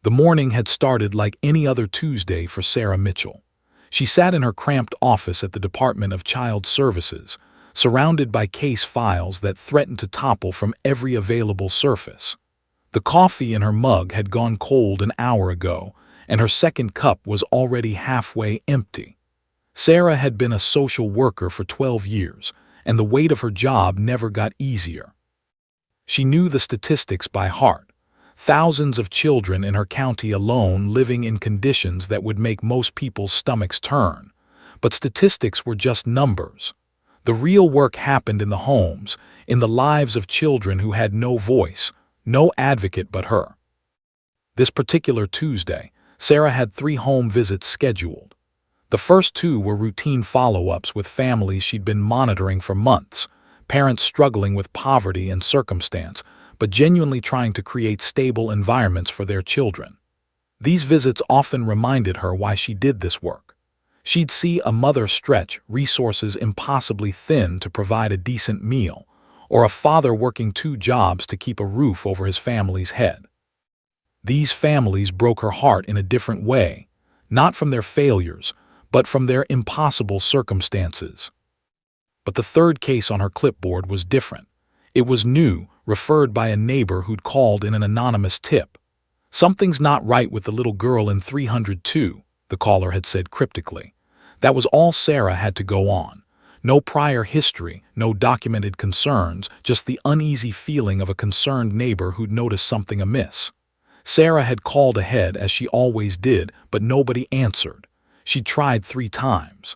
The morning had started like any other Tuesday for Sarah Mitchell. She sat in her cramped office at the Department of Child Services, surrounded by case files that threatened to topple from every available surface. The coffee in her mug had gone cold an hour ago, and her second cup was already halfway empty. Sarah had been a social worker for 12 years, and the weight of her job never got easier. She knew the statistics by heart. Thousands of children in her county alone living in conditions that would make most people's stomachs turn. But statistics were just numbers. The real work happened in the homes, in the lives of children who had no voice, no advocate but her. This particular Tuesday, Sarah had 3 home visits scheduled. The first 2 were routine follow-ups with families she'd been monitoring for months, parents struggling with poverty and circumstance, but genuinely trying to create stable environments for their children. These visits often reminded her why she did this work. She'd see a mother stretch resources impossibly thin to provide a decent meal, or a father working 2 jobs to keep a roof over his family's head. These families broke her heart in a different way, not from their failures, but from their impossible circumstances. But the third case on her clipboard was different. It was new, referred by a neighbor who'd called in an anonymous tip. "Something's not right with the little girl in 302, the caller had said cryptically. That was all Sarah had to go on. No prior history, no documented concerns, just the uneasy feeling of a concerned neighbor who'd noticed something amiss. Sarah had called ahead as she always did, but nobody answered. She'd tried 3 times.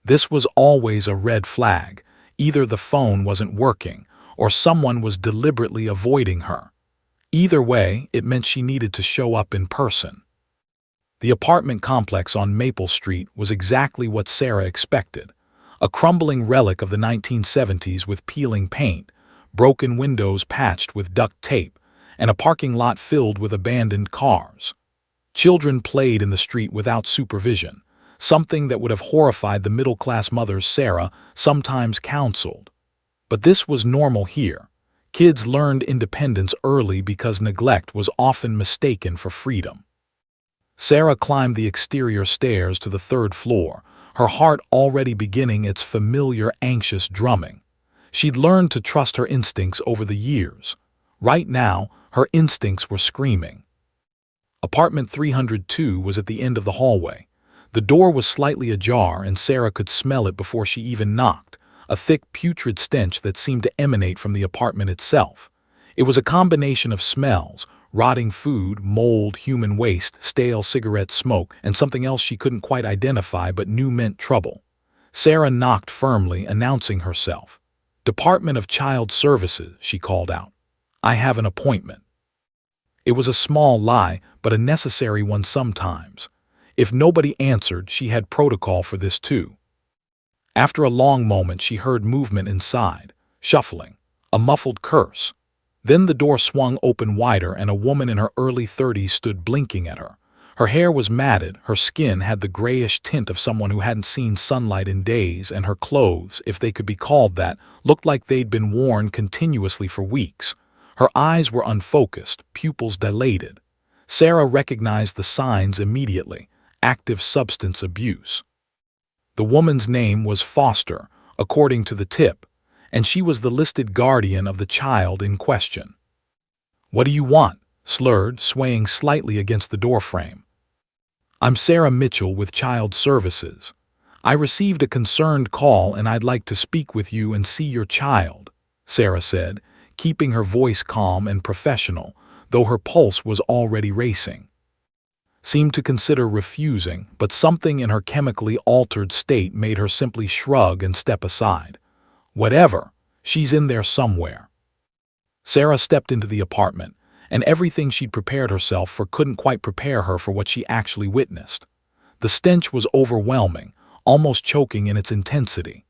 This was always a red flag. Either the phone wasn't working, or someone was deliberately avoiding her. Either way, it meant she needed to show up in person. The apartment complex on Maple Street was exactly what Sarah expected. A crumbling relic of the 1970s with peeling paint, broken windows patched with duct tape, and a parking lot filled with abandoned cars. Children played in the street without supervision, something that would have horrified the middle-class mothers Sarah sometimes counseled. But this was normal here. Kids learned independence early because neglect was often mistaken for freedom. Sarah climbed the exterior stairs to the 3rd floor, her heart already beginning its familiar anxious drumming. She'd learned to trust her instincts over the years. Right now, her instincts were screaming. Apartment 302 was at the end of the hallway. The door was slightly ajar and Sarah could smell it before she even knocked, a thick putrid stench that seemed to emanate from the apartment itself. It was a combination of smells: rotting food, mold, human waste, stale cigarette smoke, and something else she couldn't quite identify but knew meant trouble. Sarah knocked firmly, announcing herself. "Department of Child Services," she called out. "I have an appointment." It was a small lie, but a necessary one sometimes. If nobody answered, she had protocol for this too. After a long moment, she heard movement inside, shuffling, a muffled curse. Then the door swung open wider and a woman in her early 30s stood blinking at her. Her hair was matted, her skin had the grayish tint of someone who hadn't seen sunlight in days, and her clothes, if they could be called that, looked like they'd been worn continuously for weeks. Her eyes were unfocused, pupils dilated. Sarah recognized the signs immediately: active substance abuse. The woman's name was Foster, according to the tip, and she was the listed guardian of the child in question. "What do you want?" slurred, swaying slightly against the doorframe. "I'm Sarah Mitchell with Child Services. I received a concerned call and I'd like to speak with you and see your child," Sarah said, keeping her voice calm and professional, though her pulse was already racing. Seemed to consider refusing, but something in her chemically altered state made her simply shrug and step aside. "Whatever, she's in there somewhere." Sarah stepped into the apartment, and everything she'd prepared herself for couldn't quite prepare her for what she actually witnessed. The stench was overwhelming, almost choking in its intensity.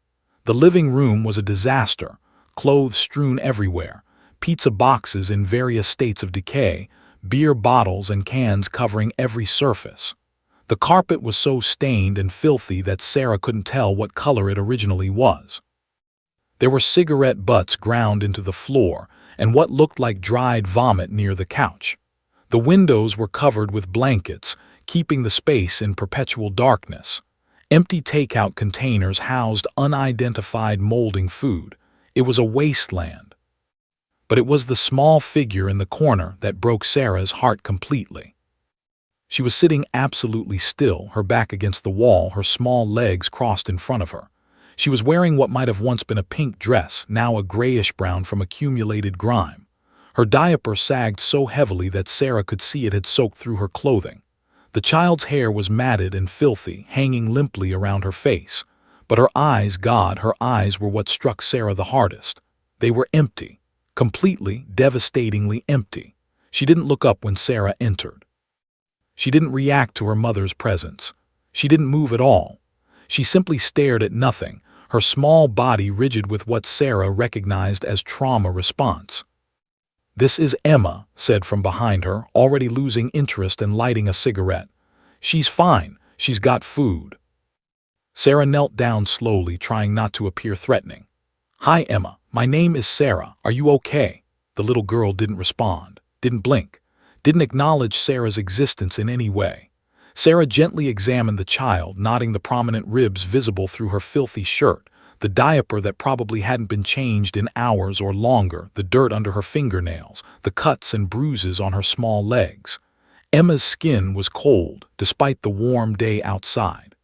The living room was a disaster, clothes strewn everywhere, pizza boxes in various states of decay, beer bottles and cans covering every surface. The carpet was so stained and filthy that Sarah couldn't tell what color it originally was. There were cigarette butts ground into the floor and what looked like dried vomit near the couch. The windows were covered with blankets, keeping the space in perpetual darkness. Empty takeout containers housed unidentified molding food. It was a wasteland. But it was the small figure in the corner that broke Sarah's heart completely. She was sitting absolutely still, her back against the wall, her small legs crossed in front of her. She was wearing what might have once been a pink dress, now a grayish-brown from accumulated grime. Her diaper sagged so heavily that Sarah could see it had soaked through her clothing. The child's hair was matted and filthy, hanging limply around her face. But her eyes, God, her eyes were what struck Sarah the hardest. They were empty, completely, devastatingly empty. She didn't look up when Sarah entered. She didn't react to her mother's presence. She didn't move at all. She simply stared at nothing, her small body rigid with what Sarah recognized as trauma response. "This is Emma," said from behind her, already losing interest and lighting a cigarette. "She's fine. She's got food." Sarah knelt down slowly, trying not to appear threatening. "Hi, Emma. My name is Sarah. Are you okay?" The little girl didn't respond, didn't blink, didn't acknowledge Sarah's existence in any way. Sarah gently examined the child, noting the prominent ribs visible through her filthy shirt, the diaper that probably hadn't been changed in hours or longer, the dirt under her fingernails, the cuts and bruises on her small legs. Emma's skin was cold, despite the warm day outside.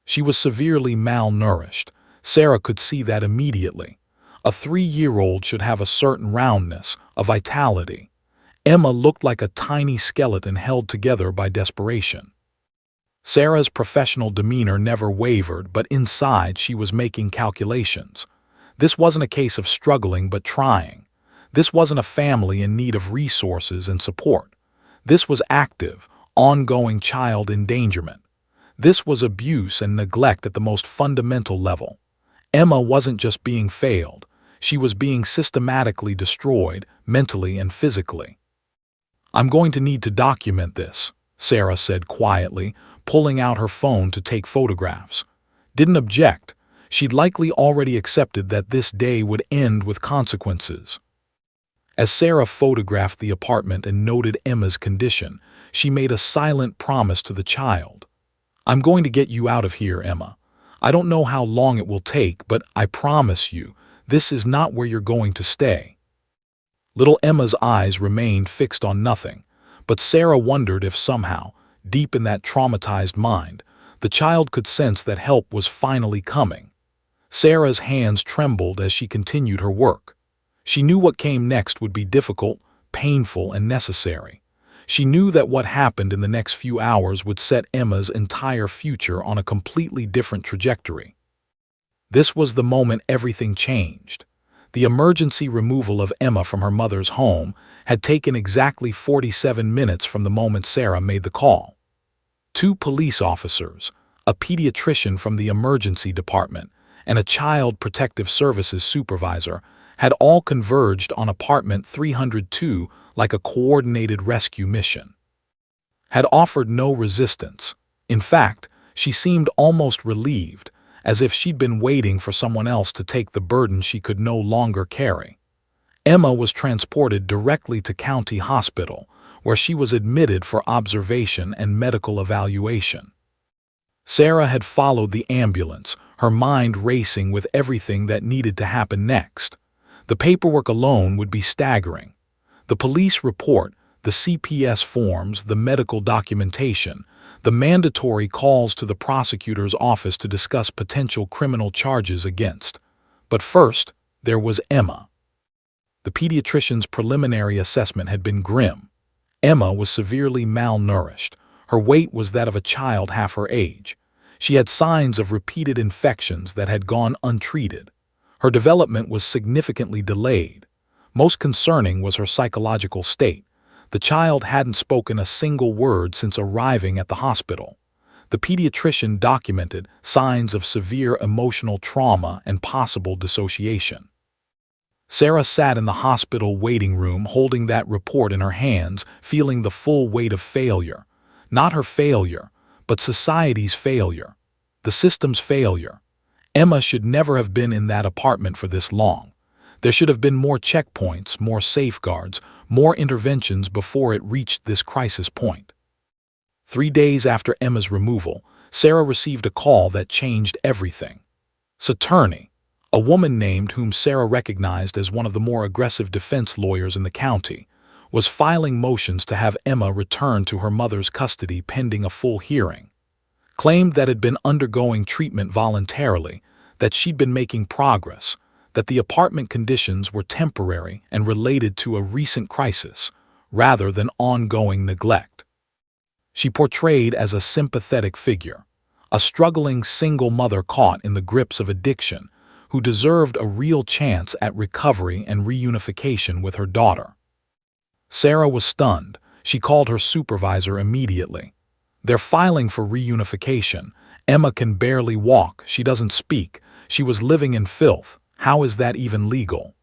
She was severely malnourished. Sarah could see that immediately. A 3-year-old should have a certain roundness, a vitality. Emma looked like a tiny skeleton held together by desperation. Sarah's professional demeanor never wavered, but inside she was making calculations. This wasn't a case of struggling but trying. This wasn't a family in need of resources and support. This was active, ongoing child endangerment. This was abuse and neglect at the most fundamental level. Emma wasn't just being failed. She was being systematically destroyed, mentally and physically. "I'm going to need to document this," Sarah said quietly, pulling out her phone to take photographs. Didn't object. She'd likely already accepted that this day would end with consequences. As Sarah photographed the apartment and noted Emma's condition, she made a silent promise to the child. "I'm going to get you out of here, Emma. I don't know how long it will take, but I promise you, this is not where you're going to stay." Little Emma's eyes remained fixed on nothing, but Sarah wondered if somehow, deep in that traumatized mind, the child could sense that help was finally coming. Sarah's hands trembled as she continued her work. She knew what came next would be difficult, painful, and necessary. She knew that what happened in the next few hours would set Emma's entire future on a completely different trajectory. This was the moment everything changed. The emergency removal of Emma from her mother's home had taken exactly 47 minutes from the moment Sarah made the call. 2 police officers, a pediatrician from the emergency department, and a child protective services supervisor had all converged on apartment 302 like a coordinated rescue mission. Had offered no resistance. In fact, she seemed almost relieved, as if she'd been waiting for someone else to take the burden she could no longer carry. Emma was transported directly to County Hospital, where she was admitted for observation and medical evaluation. Sarah had followed the ambulance, her mind racing with everything that needed to happen next. The paperwork alone would be staggering. The police report, the CPS forms, the medical documentation, the mandatory calls to the prosecutor's office to discuss potential criminal charges against. But first, there was Emma. The pediatrician's preliminary assessment had been grim. Emma was severely malnourished. Her weight was that of a child half her age. She had signs of repeated infections that had gone untreated. Her development was significantly delayed. Most concerning was her psychological state. The child hadn't spoken a single word since arriving at the hospital. The pediatrician documented signs of severe emotional trauma and possible dissociation. Sarah sat in the hospital waiting room holding that report in her hands, feeling the full weight of failure. Not her failure, but society's failure. The system's failure. Emma should never have been in that apartment for this long. There should have been more checkpoints, more safeguards, more interventions before it reached this crisis point. 3 days after Emma's removal, Sarah received a call that changed everything. Attorney, a woman named whom Sarah recognized as one of the more aggressive defense lawyers in the county, was filing motions to have Emma returned to her mother's custody pending a full hearing. Claimed that had been undergoing treatment voluntarily, that she'd been making progress, that the apartment conditions were temporary and related to a recent crisis, rather than ongoing neglect. She portrayed as a sympathetic figure, a struggling single mother caught in the grips of addiction, who deserved a real chance at recovery and reunification with her daughter. Sarah was stunned. She called her supervisor immediately. "They're filing for reunification. Emma can barely walk. She doesn't speak. She was living in filth. How is that even legal?"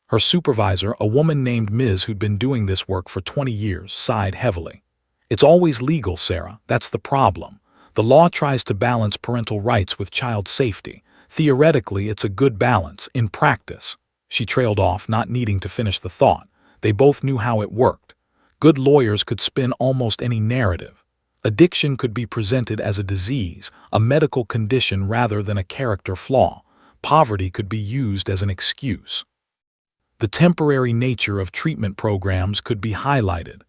Her supervisor, a woman named Ms. who'd been doing this work for 20 years, sighed heavily. "It's always legal, Sarah. That's the problem. The law tries to balance parental rights with child safety. Theoretically, it's a good balance. In practice," she trailed off, not needing to finish the thought. They both knew how it worked. Good lawyers could spin almost any narrative. Addiction could be presented as a disease, a medical condition rather than a character flaw. Poverty could be used as an excuse. The temporary nature of treatment programs could be highlighted.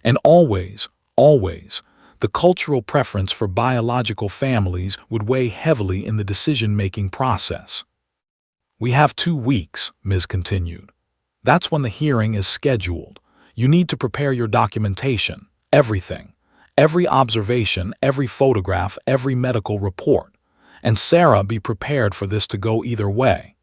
And always, the cultural preference for biological families would weigh heavily in the decision-making process. "We have 2 weeks, Ms. continued. That's when the hearing is scheduled. You need to prepare your documentation, everything. Every observation, every photograph, every medical report. And Sarah, be prepared for this to go either way.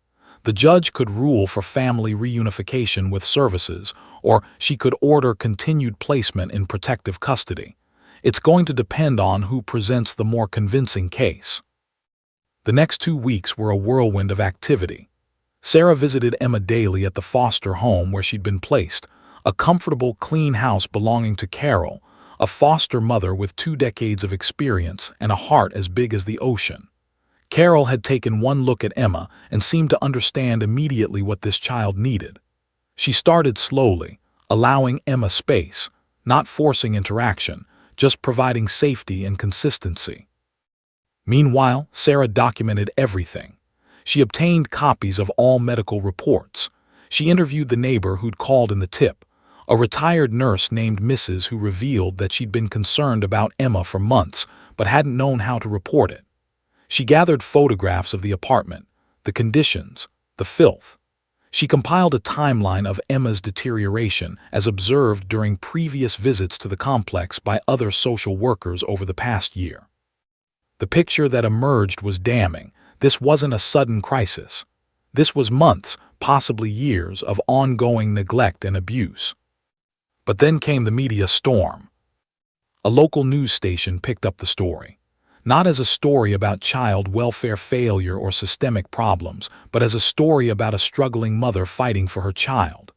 The judge could rule for family reunification with services, or she could order continued placement in protective custody. It's going to depend on who presents the more convincing case." The next 2 weeks were a whirlwind of activity. Sarah visited Emma daily at the foster home where she'd been placed, a comfortable, clean house belonging to Carol, a foster mother with 2 decades of experience and a heart as big as the ocean. Carol had taken one look at Emma and seemed to understand immediately what this child needed. She started slowly, allowing Emma space, not forcing interaction, just providing safety and consistency. Meanwhile, Sarah documented everything. She obtained copies of all medical reports. She interviewed the neighbor who'd called in the tip, a retired nurse named Mrs. who revealed that she'd been concerned about Emma for months but hadn't known how to report it. She gathered photographs of the apartment, the conditions, the filth. She compiled a timeline of Emma's deterioration as observed during previous visits to the complex by other social workers over the past year. The picture that emerged was damning. This wasn't a sudden crisis. This was months, possibly years, of ongoing neglect and abuse. But then came the media storm. A local news station picked up the story. Not as a story about child welfare failure or systemic problems, but as a story about a struggling mother fighting for her child.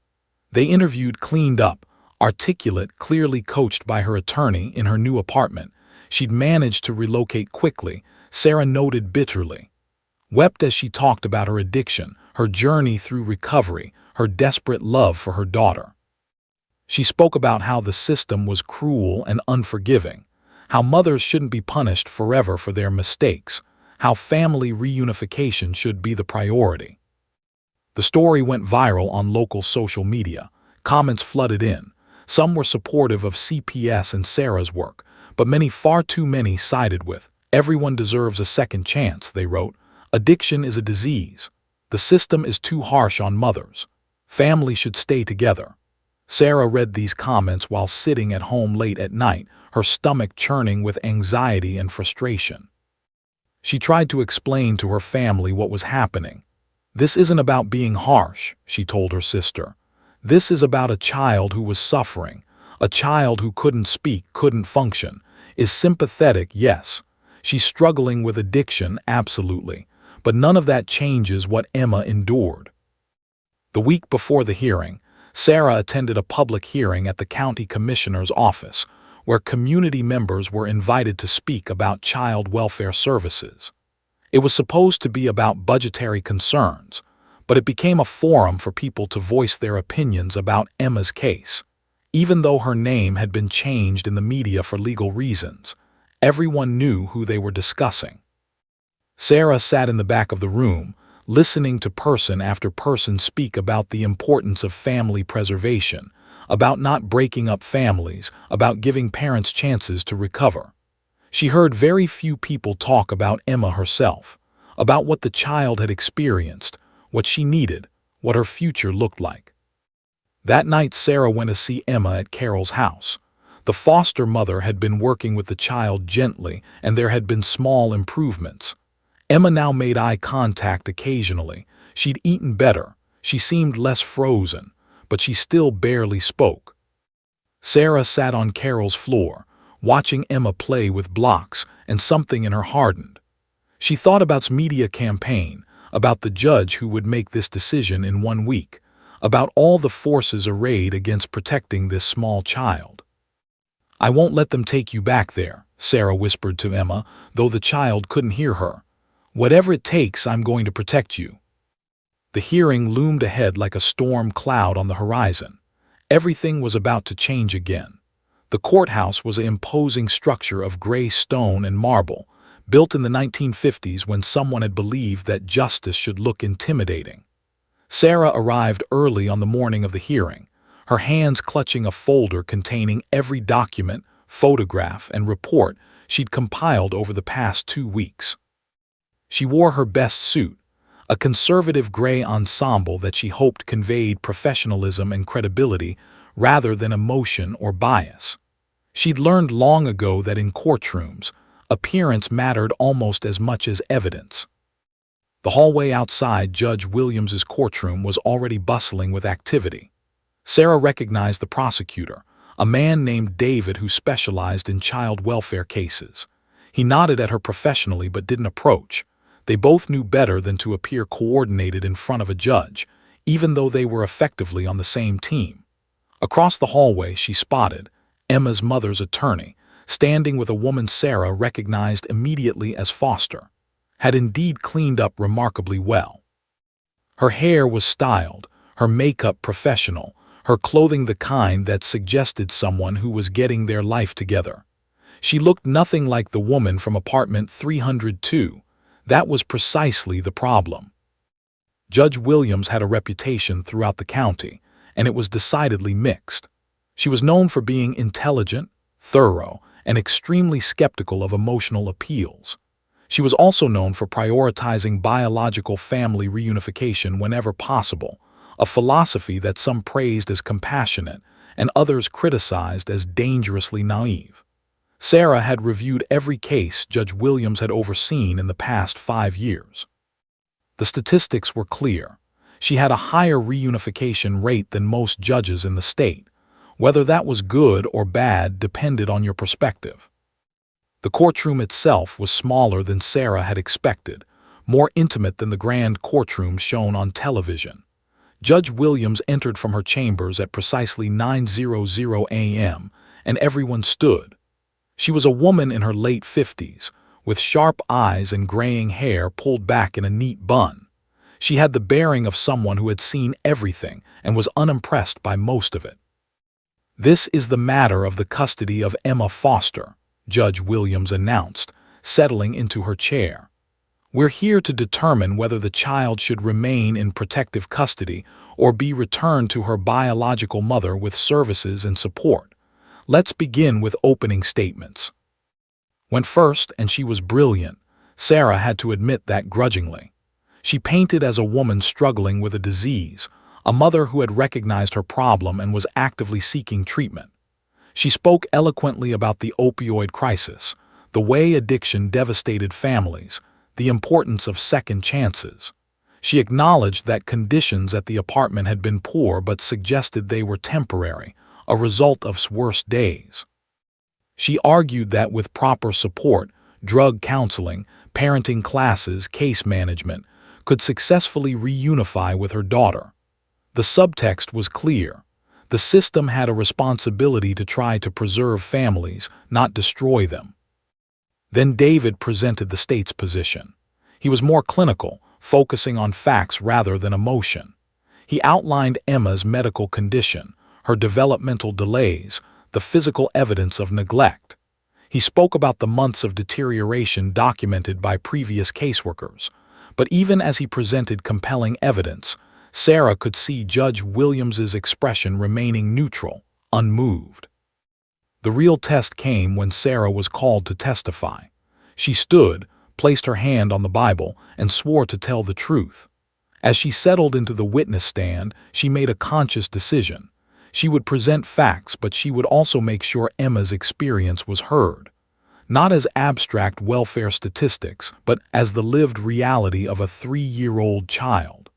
They interviewed cleaned up, articulate, clearly coached by her attorney in her new apartment. She'd managed to relocate quickly, Sarah noted bitterly. Wept as she talked about her addiction, her journey through recovery, her desperate love for her daughter. She spoke about how the system was cruel and unforgiving, how mothers shouldn't be punished forever for their mistakes, how family reunification should be the priority. The story went viral on local social media. Comments flooded in. Some were supportive of CPS and Sarah's work, but many, far too many, sided with, "Everyone deserves a second chance," they wrote. "Addiction is a disease. The system is too harsh on mothers. Family should stay together." Sarah read these comments while sitting at home late at night, her stomach churning with anxiety and frustration. She tried to explain to her family what was happening. "This isn't about being harsh," she told her sister. "This is about a child who was suffering, a child who couldn't speak, couldn't function, is sympathetic, yes. She's struggling with addiction, absolutely. But none of that changes what Emma endured." The week before the hearing, Sarah attended a public hearing at the county commissioner's office, where community members were invited to speak about child welfare services. It was supposed to be about budgetary concerns, but it became a forum for people to voice their opinions about Emma's case. Even though her name had been changed in the media for legal reasons, everyone knew who they were discussing. Sarah sat in the back of the room, listening to person after person speak about the importance of family preservation, about not breaking up families, about giving parents chances to recover. She heard very few people talk about Emma herself, about what the child had experienced, what she needed, what her future looked like. That night Sarah went to see Emma at Carol's house. The foster mother had been working with the child gently, and there had been small improvements. Emma now made eye contact occasionally. She'd eaten better. She seemed less frozen, but she still barely spoke. Sarah sat on Carol's floor, watching Emma play with blocks, and something in her hardened. She thought about the media campaign, about the judge who would make this decision in 1 week, about all the forces arrayed against protecting this small child. "I won't let them take you back there," Sarah whispered to Emma, though the child couldn't hear her. "Whatever it takes, I'm going to protect you." The hearing loomed ahead like a storm cloud on the horizon. Everything was about to change again. The courthouse was an imposing structure of gray stone and marble, built in the 1950s when someone had believed that justice should look intimidating. Sarah arrived early on the morning of the hearing, her hands clutching a folder containing every document, photograph, and report she'd compiled over the past 2 weeks. She wore her best suit, a conservative gray ensemble that she hoped conveyed professionalism and credibility rather than emotion or bias. She'd learned long ago that in courtrooms, appearance mattered almost as much as evidence. The hallway outside Judge Williams's courtroom was already bustling with activity. Sarah recognized the prosecutor, a man named David who specialized in child welfare cases. He nodded at her professionally but didn't approach. They both knew better than to appear coordinated in front of a judge, even though they were effectively on the same team. Across the hallway she spotted Emma's mother's attorney, standing with a woman Sarah recognized immediately as Foster, had indeed cleaned up remarkably well. Her hair was styled, her makeup professional, her clothing the kind that suggested someone who was getting their life together. She looked nothing like the woman from apartment 302. That was precisely the problem. Judge Williams had a reputation throughout the county, and it was decidedly mixed. She was known for being intelligent, thorough, and extremely skeptical of emotional appeals. She was also known for prioritizing biological family reunification whenever possible, a philosophy that some praised as compassionate and others criticized as dangerously naive. Sarah had reviewed every case Judge Williams had overseen in the past 5 years. The statistics were clear. She had a higher reunification rate than most judges in the state. Whether that was good or bad depended on your perspective. The courtroom itself was smaller than Sarah had expected, more intimate than the grand courtrooms shown on television. Judge Williams entered from her chambers at precisely 9:00 a.m., and everyone stood. She was a woman in her late 50s, with sharp eyes and graying hair pulled back in a neat bun. She had the bearing of someone who had seen everything and was unimpressed by most of it. "This is the matter of the custody of Emma Foster," Judge Williams announced, settling into her chair. "We're here to determine whether the child should remain in protective custody or be returned to her biological mother with services and support. Let's begin with opening statements." When first, and she was brilliant, Sarah had to admit that grudgingly. She painted as a woman struggling with a disease, a mother who had recognized her problem and was actively seeking treatment. She spoke eloquently about the opioid crisis, the way addiction devastated families, the importance of second chances. She acknowledged that conditions at the apartment had been poor but suggested they were temporary, a result of worse days. She argued that with proper support, drug counseling, parenting classes, case management, could successfully reunify with her daughter. The subtext was clear. The system had a responsibility to try to preserve families, not destroy them. Then David presented the state's position. He was more clinical, focusing on facts rather than emotion. He outlined Emma's medical condition, her developmental delays, the physical evidence of neglect. He spoke about the months of deterioration documented by previous caseworkers. But even as he presented compelling evidence, Sarah could see Judge Williams's expression remaining neutral, unmoved. The real test came when Sarah was called to testify. She stood, placed her hand on the Bible, and swore to tell the truth. As she settled into the witness stand, she made a conscious decision. She would present facts, but she would also make sure Emma's experience was heard. Not as abstract welfare statistics, but as the lived reality of a 3-year-old child.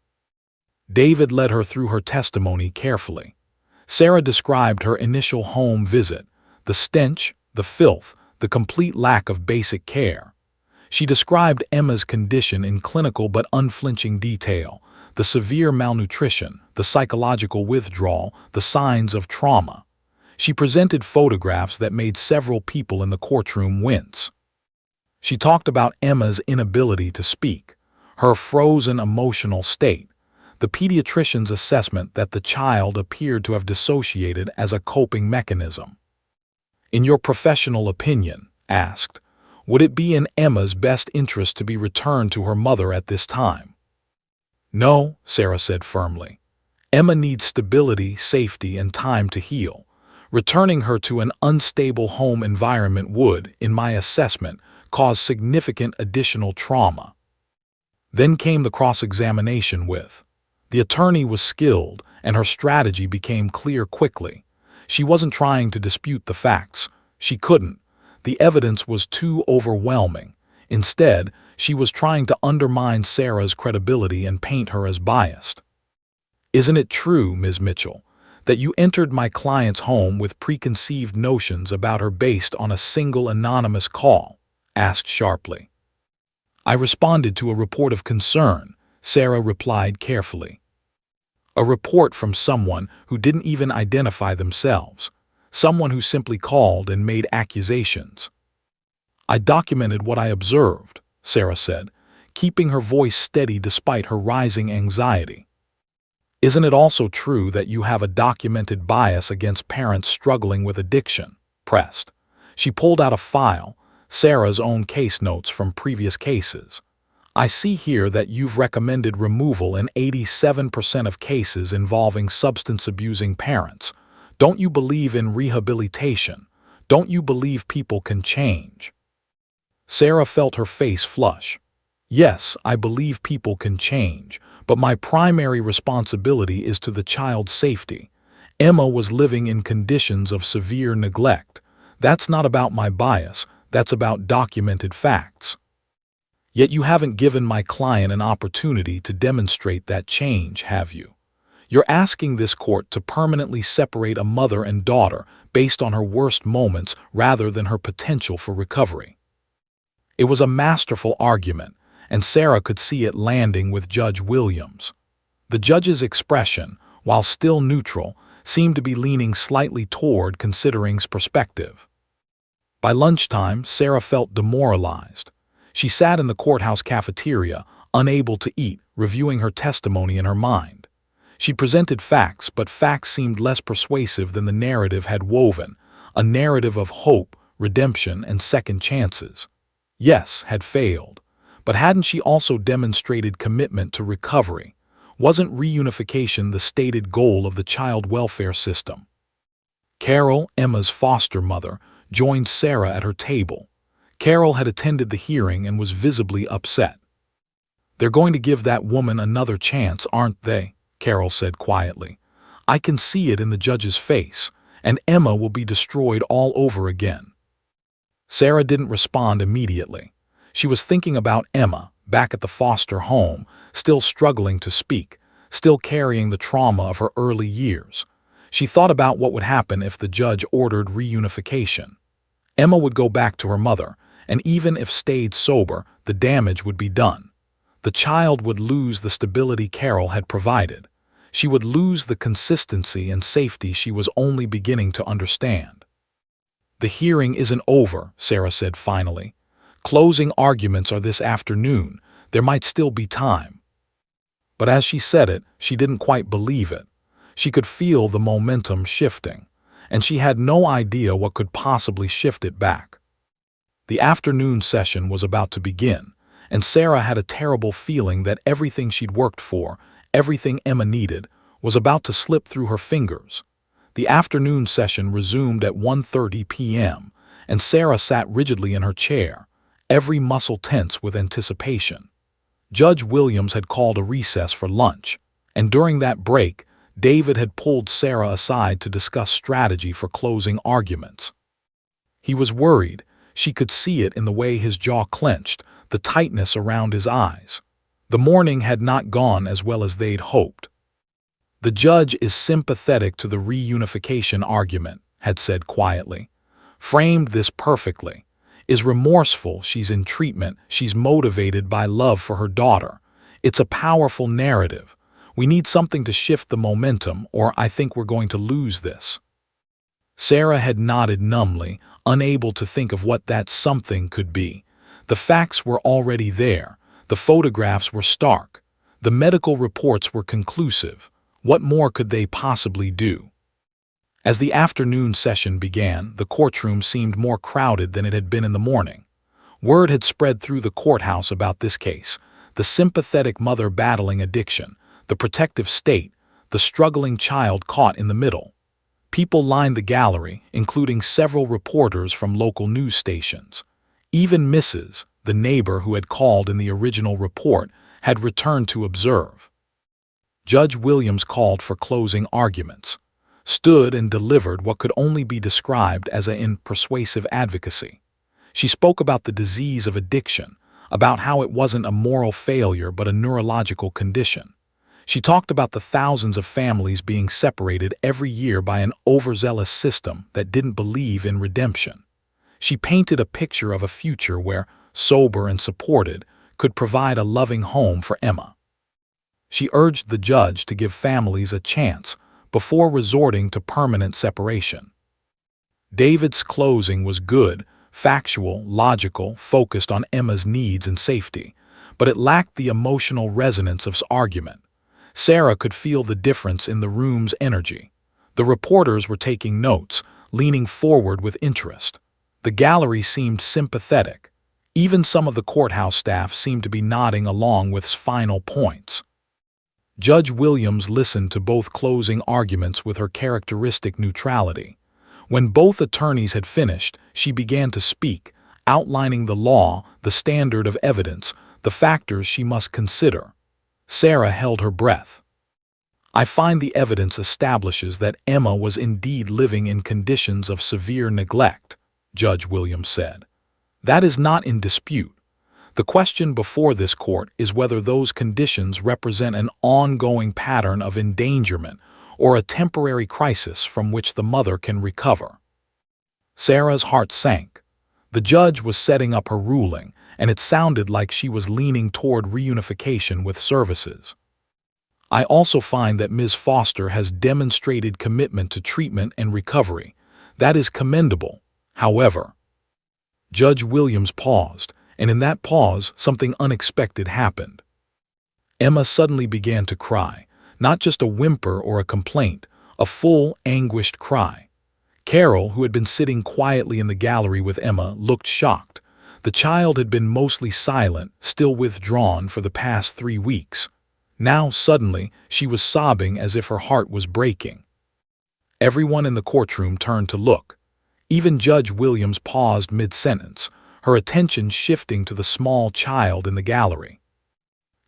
David led her through her testimony carefully. Sarah described her initial home visit, the stench, the filth, the complete lack of basic care. She described Emma's condition in clinical but unflinching detail, the severe malnutrition, the psychological withdrawal, the signs of trauma. She presented photographs that made several people in the courtroom wince. She talked about Emma's inability to speak, her frozen emotional state, the pediatrician's assessment that the child appeared to have dissociated as a coping mechanism. "In your professional opinion," asked, "would it be in Emma's best interest to be returned to her mother at this time?" "No," Sarah said firmly. "Emma needs stability, safety, and time to heal. Returning her to an unstable home environment would, in my assessment, cause significant additional trauma." Then came the cross-examination with. The attorney was skilled, and her strategy became clear quickly. She wasn't trying to dispute the facts. She couldn't. The evidence was too overwhelming. Instead, she was trying to undermine Sarah's credibility and paint her as biased. "Isn't it true, Ms. Mitchell, that you entered my client's home with preconceived notions about her based on a single anonymous call?" asked sharply. "I responded to a report of concern," Sarah replied carefully. "A report from someone who didn't even identify themselves, someone who simply called and made accusations." "I documented what I observed," Sarah said, keeping her voice steady despite her rising anxiety. "Isn't it also true that you have a documented bias against parents struggling with addiction?" pressed. She pulled out a file, Sarah's own case notes from previous cases. "I see here that you've recommended removal in 87% of cases involving substance-abusing parents. Don't you believe in rehabilitation? Don't you believe people can change?" Sarah felt her face flush. "Yes, I believe people can change, but my primary responsibility is to the child's safety. Emma was living in conditions of severe neglect. That's not about my bias, that's about documented facts. Yet you haven't given my client an opportunity to demonstrate that change, have you? You're asking this court to permanently separate a mother and daughter based on her worst moments rather than her potential for recovery." It was a masterful argument, and Sarah could see it landing with Judge Williams. The judge's expression, while still neutral, seemed to be leaning slightly toward considering's perspective. By lunchtime, Sarah felt demoralized. She sat in the courthouse cafeteria, unable to eat, reviewing her testimony in her mind. She presented facts, but facts seemed less persuasive than the narrative had woven, a narrative of hope, redemption, and second chances. Yes, had failed. But hadn't she also demonstrated commitment to recovery? Wasn't reunification the stated goal of the child welfare system? Carol, Emma's foster mother, joined Sarah at her table. Carol had attended the hearing and was visibly upset. "They're going to give that woman another chance, aren't they?" Carol said quietly. "I can see it in the judge's face, and Emma will be destroyed all over again." Sarah didn't respond immediately. She was thinking about Emma, back at the foster home, still struggling to speak, still carrying the trauma of her early years. She thought about what would happen if the judge ordered reunification. Emma would go back to her mother, and even if stayed sober, the damage would be done. The child would lose the stability Carol had provided. She would lose the consistency and safety she was only beginning to understand. "The hearing isn't over," Sarah said finally. "Closing arguments are this afternoon. There might still be time. But as she said it, she didn't quite believe it. She could feel the momentum shifting, and she had no idea what could possibly shift it back. The afternoon session was about to begin, and Sarah had a terrible feeling that everything she'd worked for, everything Emma needed, was about to slip through her fingers. The afternoon session resumed at 1:30 p.m., and Sarah sat rigidly in her chair, every muscle tense with anticipation. Judge Williams had called a recess for lunch, and during that break, David had pulled Sarah aside to discuss strategy for closing arguments. He was worried. She could see it in the way his jaw clenched, the tightness around his eyes. The morning had not gone as well as they'd hoped. "The judge is sympathetic to the reunification argument," had said quietly. "Framed this perfectly. Is remorseful, she's in treatment, she's motivated by love for her daughter. It's a powerful narrative. We need something to shift the momentum, or I think we're going to lose this." Sarah had nodded numbly, unable to think of what that something could be. The facts were already there. The photographs were stark. The medical reports were conclusive. What more could they possibly do? As the afternoon session began, the courtroom seemed more crowded than it had been in the morning. Word had spread through the courthouse about this case: the sympathetic mother battling addiction, the protective state, the struggling child caught in the middle. People lined the gallery, including several reporters from local news stations. Even Mrs., the neighbor who had called in the original report, had returned to observe. Judge Williams called for closing arguments, stood and delivered what could only be described as in persuasive advocacy. She spoke about the disease of addiction, about how it wasn't a moral failure but a neurological condition. She talked about the thousands of families being separated every year by an overzealous system that didn't believe in redemption. She painted a picture of a future where, sober and supported, could provide a loving home for Emma. She urged the judge to give families a chance before resorting to permanent separation. David's closing was good, factual, logical, focused on Emma's needs and safety, but it lacked the emotional resonance of his argument. Sarah could feel the difference in the room's energy. The reporters were taking notes, leaning forward with interest. The gallery seemed sympathetic. Even some of the courthouse staff seemed to be nodding along with his final points. Judge Williams listened to both closing arguments with her characteristic neutrality. When both attorneys had finished, she began to speak, outlining the law, the standard of evidence, the factors she must consider. Sarah held her breath. "I find the evidence establishes that Emma was indeed living in conditions of severe neglect," Judge Williams said. "That is not in dispute. The question before this court is whether those conditions represent an ongoing pattern of endangerment or a temporary crisis from which the mother can recover." Sarah's heart sank. The judge was setting up her ruling, and it sounded like she was leaning toward reunification with services. "I also find that Ms. Foster has demonstrated commitment to treatment and recovery. That is commendable. However," Judge Williams paused, and in that pause, something unexpected happened. Emma suddenly began to cry, not just a whimper or a complaint, a full, anguished cry. Carol, who had been sitting quietly in the gallery with Emma, looked shocked. The child had been mostly silent, still withdrawn for the past 3 weeks. Now, suddenly, she was sobbing as if her heart was breaking. Everyone in the courtroom turned to look. Even Judge Williams paused mid-sentence, her attention shifting to the small child in the gallery.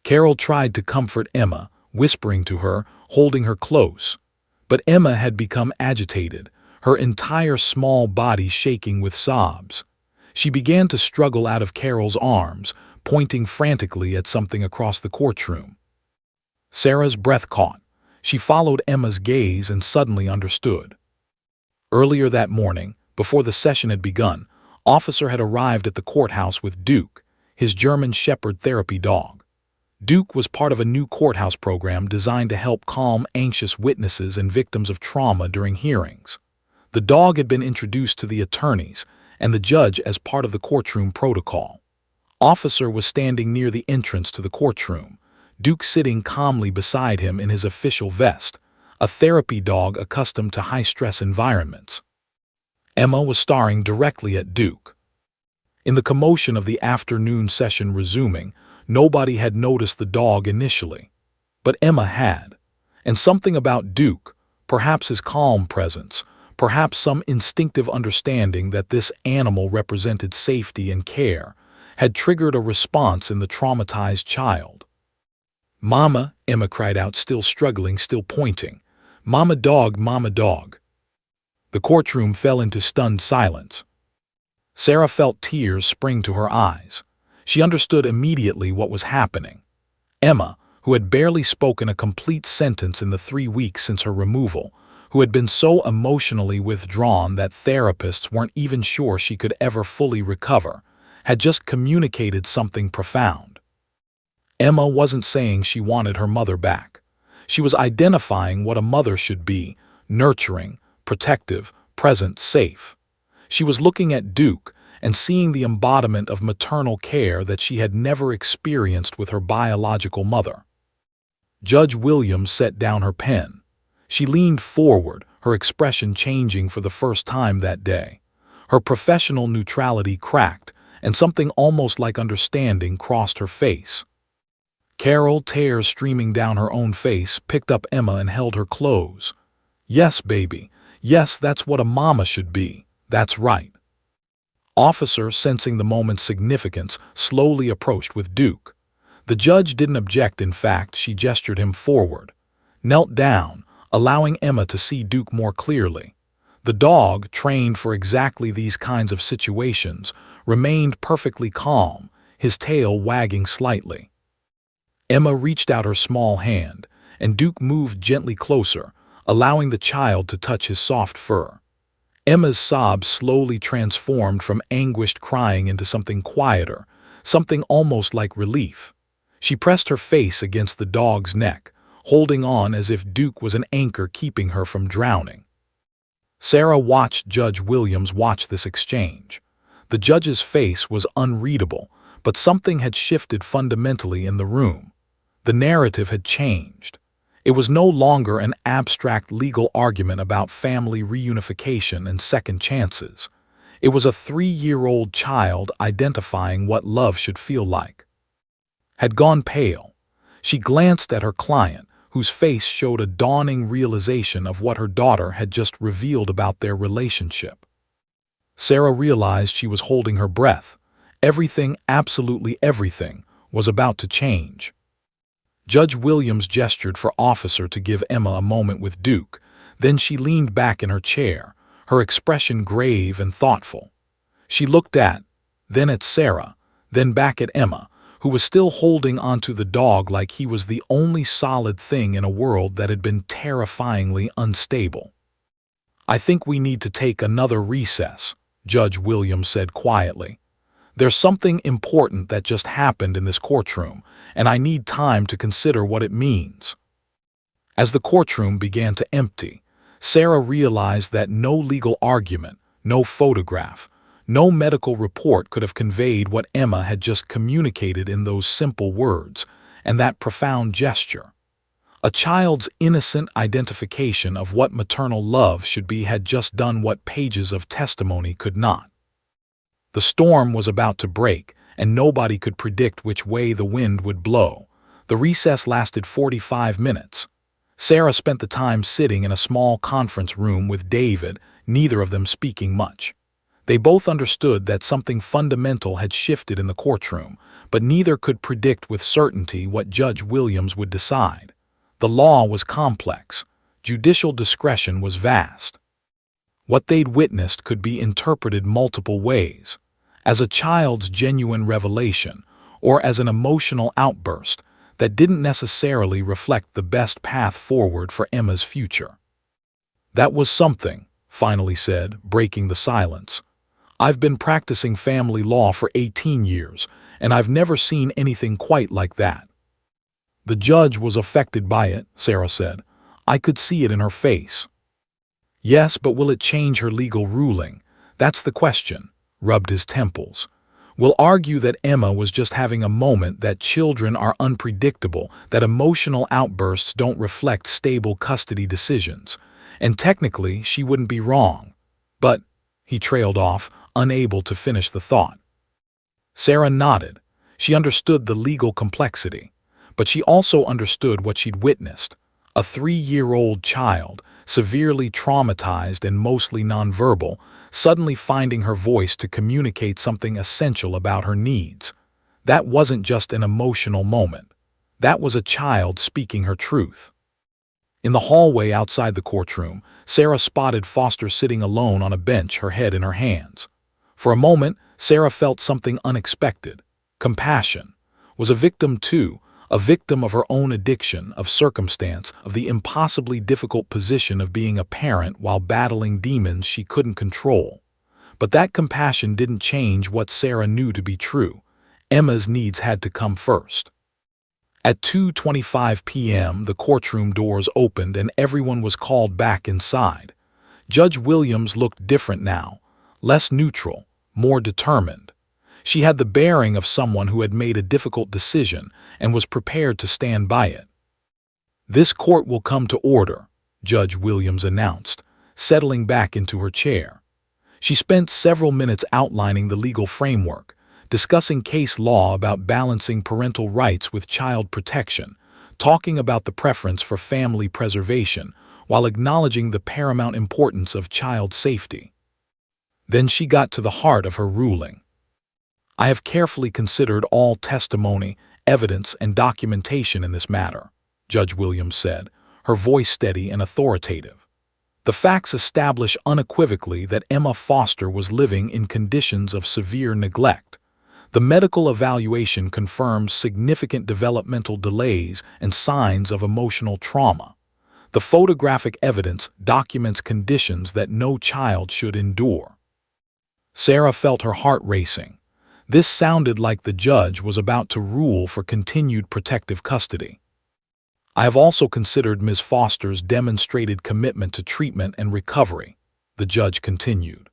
Carol tried to comfort Emma, whispering to her, holding her close. But Emma had become agitated, her entire small body shaking with sobs. She began to struggle out of Carol's arms, pointing frantically at something across the courtroom. Sarah's breath caught. She followed Emma's gaze and suddenly understood. Earlier that morning, before the session had begun, Officer had arrived at the courthouse with Duke, his German Shepherd therapy dog. Duke was part of a new courthouse program designed to help calm anxious witnesses and victims of trauma during hearings. The dog had been introduced to the attorneys and the judge as part of the courtroom protocol. Officer was standing near the entrance to the courtroom. Duke sitting calmly beside him in his official vest, a therapy dog accustomed to high-stress environments. Emma was staring directly at Duke. In the commotion of the afternoon session resuming, nobody had noticed the dog initially. But Emma had. And something about Duke, perhaps his calm presence, perhaps some instinctive understanding that this animal represented safety and care, had triggered a response in the traumatized child. "Mama," Emma cried out, still struggling, still pointing. "Mama dog, mama dog." The courtroom fell into stunned silence. Sarah felt tears spring to her eyes. She understood immediately what was happening. Emma, who had barely spoken a complete sentence in the 3 weeks since her removal, who had been so emotionally withdrawn that therapists weren't even sure she could ever fully recover, had just communicated something profound. Emma wasn't saying she wanted her mother back. She was identifying what a mother should be: nurturing, protective, present, safe. She was looking at Duke and seeing the embodiment of maternal care that she had never experienced with her biological mother. Judge Williams set down her pen. She leaned forward, her expression changing for the first time that day. Her professional neutrality cracked, and something almost like understanding crossed her face. Carol, tears streaming down her own face, picked up Emma and held her close. "Yes, baby. Yes, that's what a mama should be. That's right." Officer, sensing the moment's significance, slowly approached with Duke. The judge didn't object. In fact, she gestured him forward, knelt down, allowing Emma to see Duke more clearly. The dog, trained for exactly these kinds of situations, remained perfectly calm, his tail wagging slightly. Emma reached out her small hand, and Duke moved gently closer, allowing the child to touch his soft fur. Emma's sobs slowly transformed from anguished crying into something quieter, something almost like relief. She pressed her face against the dog's neck, holding on as if Duke was an anchor keeping her from drowning. Sarah watched Judge Williams watch this exchange. The judge's face was unreadable, but something had shifted fundamentally in the room. The narrative had changed. It was no longer an abstract legal argument about family reunification and second chances. It was a 3-year-old child identifying what love should feel like. Had gone pale. She glanced at her client, whose face showed a dawning realization of what her daughter had just revealed about their relationship. Sarah realized she was holding her breath. Everything, absolutely everything, was about to change. Judge Williams gestured for Officer to give Emma a moment with Duke. Then she leaned back in her chair, her expression grave and thoughtful. She looked then at Sarah, then back at Emma, who was still holding onto the dog like he was the only solid thing in a world that had been terrifyingly unstable. "I think we need to take another recess," Judge Williams said quietly. "There's something important that just happened in this courtroom, and I need time to consider what it means." As the courtroom began to empty, Sarah realized that no legal argument, no photograph, no medical report could have conveyed what Emma had just communicated in those simple words and that profound gesture. A child's innocent identification of what maternal love should be had just done what pages of testimony could not. The storm was about to break, and nobody could predict which way the wind would blow. The recess lasted 45 minutes. Sarah spent the time sitting in a small conference room with David, neither of them speaking much. They both understood that something fundamental had shifted in the courtroom, but neither could predict with certainty what Judge Williams would decide. The law was complex. Judicial discretion was vast. What they'd witnessed could be interpreted multiple ways: as a child's genuine revelation, or as an emotional outburst that didn't necessarily reflect the best path forward for Emma's future. "That was something," finally said, breaking the silence. "I've been practicing family law for 18 years, and I've never seen anything quite like that." "The judge was affected by it," Sarah said. "I could see it in her face." "Yes, but will it change her legal ruling? That's the question," rubbed his temples. will argue that Emma was just having a moment, that children are unpredictable, that emotional outbursts don't reflect stable custody decisions, and technically she wouldn't be wrong. But, he trailed off, unable to finish the thought. Sarah nodded. She understood the legal complexity, but she also understood what she'd witnessed. A 3-year-old child, severely traumatized and mostly nonverbal, suddenly finding her voice to communicate something essential about her needs. That wasn't just an emotional moment. That was a child speaking her truth. In the hallway outside the courtroom, Sarah spotted Foster sitting alone on a bench, her head in her hands. For a moment, Sarah felt something unexpected. Compassion. Was a victim too, a victim of her own addiction, of circumstance, of the impossibly difficult position of being a parent while battling demons she couldn't control. But that compassion didn't change what Sarah knew to be true. Emma's needs had to come first. At 2:25 p.m., the courtroom doors opened and everyone was called back inside. Judge Williams looked different now, less neutral, more determined. She had the bearing of someone who had made a difficult decision and was prepared to stand by it. "This court will come to order," Judge Williams announced, settling back into her chair. She spent several minutes outlining the legal framework, discussing case law about balancing parental rights with child protection, talking about the preference for family preservation, while acknowledging the paramount importance of child safety. Then she got to the heart of her ruling. "I have carefully considered all testimony, evidence, and documentation in this matter," Judge Williams said, her voice steady and authoritative. "The facts establish unequivocally that Emma Foster was living in conditions of severe neglect. The medical evaluation confirms significant developmental delays and signs of emotional trauma. The photographic evidence documents conditions that no child should endure." Sarah felt her heart racing. This sounded like the judge was about to rule for continued protective custody. "I have also considered Ms. Foster's demonstrated commitment to treatment and recovery," the judge continued.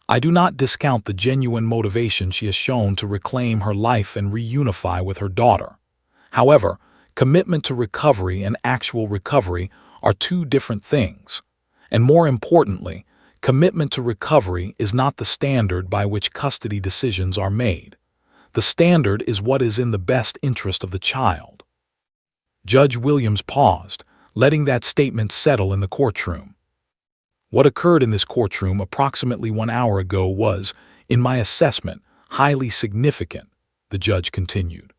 "I do not discount the genuine motivation she has shown to reclaim her life and reunify with her daughter. However, commitment to recovery and actual recovery are two different things. And more importantly, commitment to recovery is not the standard by which custody decisions are made. The standard is what is in the best interest of the child." Judge Williams paused, letting that statement settle in the courtroom. "What occurred in this courtroom approximately 1 hour ago was, in my assessment, highly significant," the judge continued.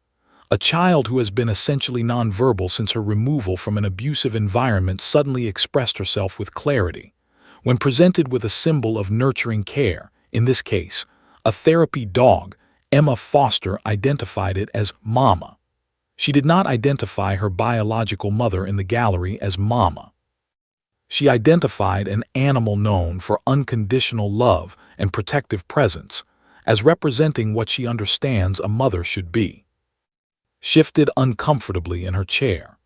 "A child who has been essentially nonverbal since her removal from an abusive environment suddenly expressed herself with clarity. When presented with a symbol of nurturing care, in this case, a therapy dog, Emma Foster identified it as Mama. She did not identify her biological mother in the gallery as Mama. She identified an animal known for unconditional love and protective presence, as representing what she understands a mother should be." Shifted uncomfortably in her chair,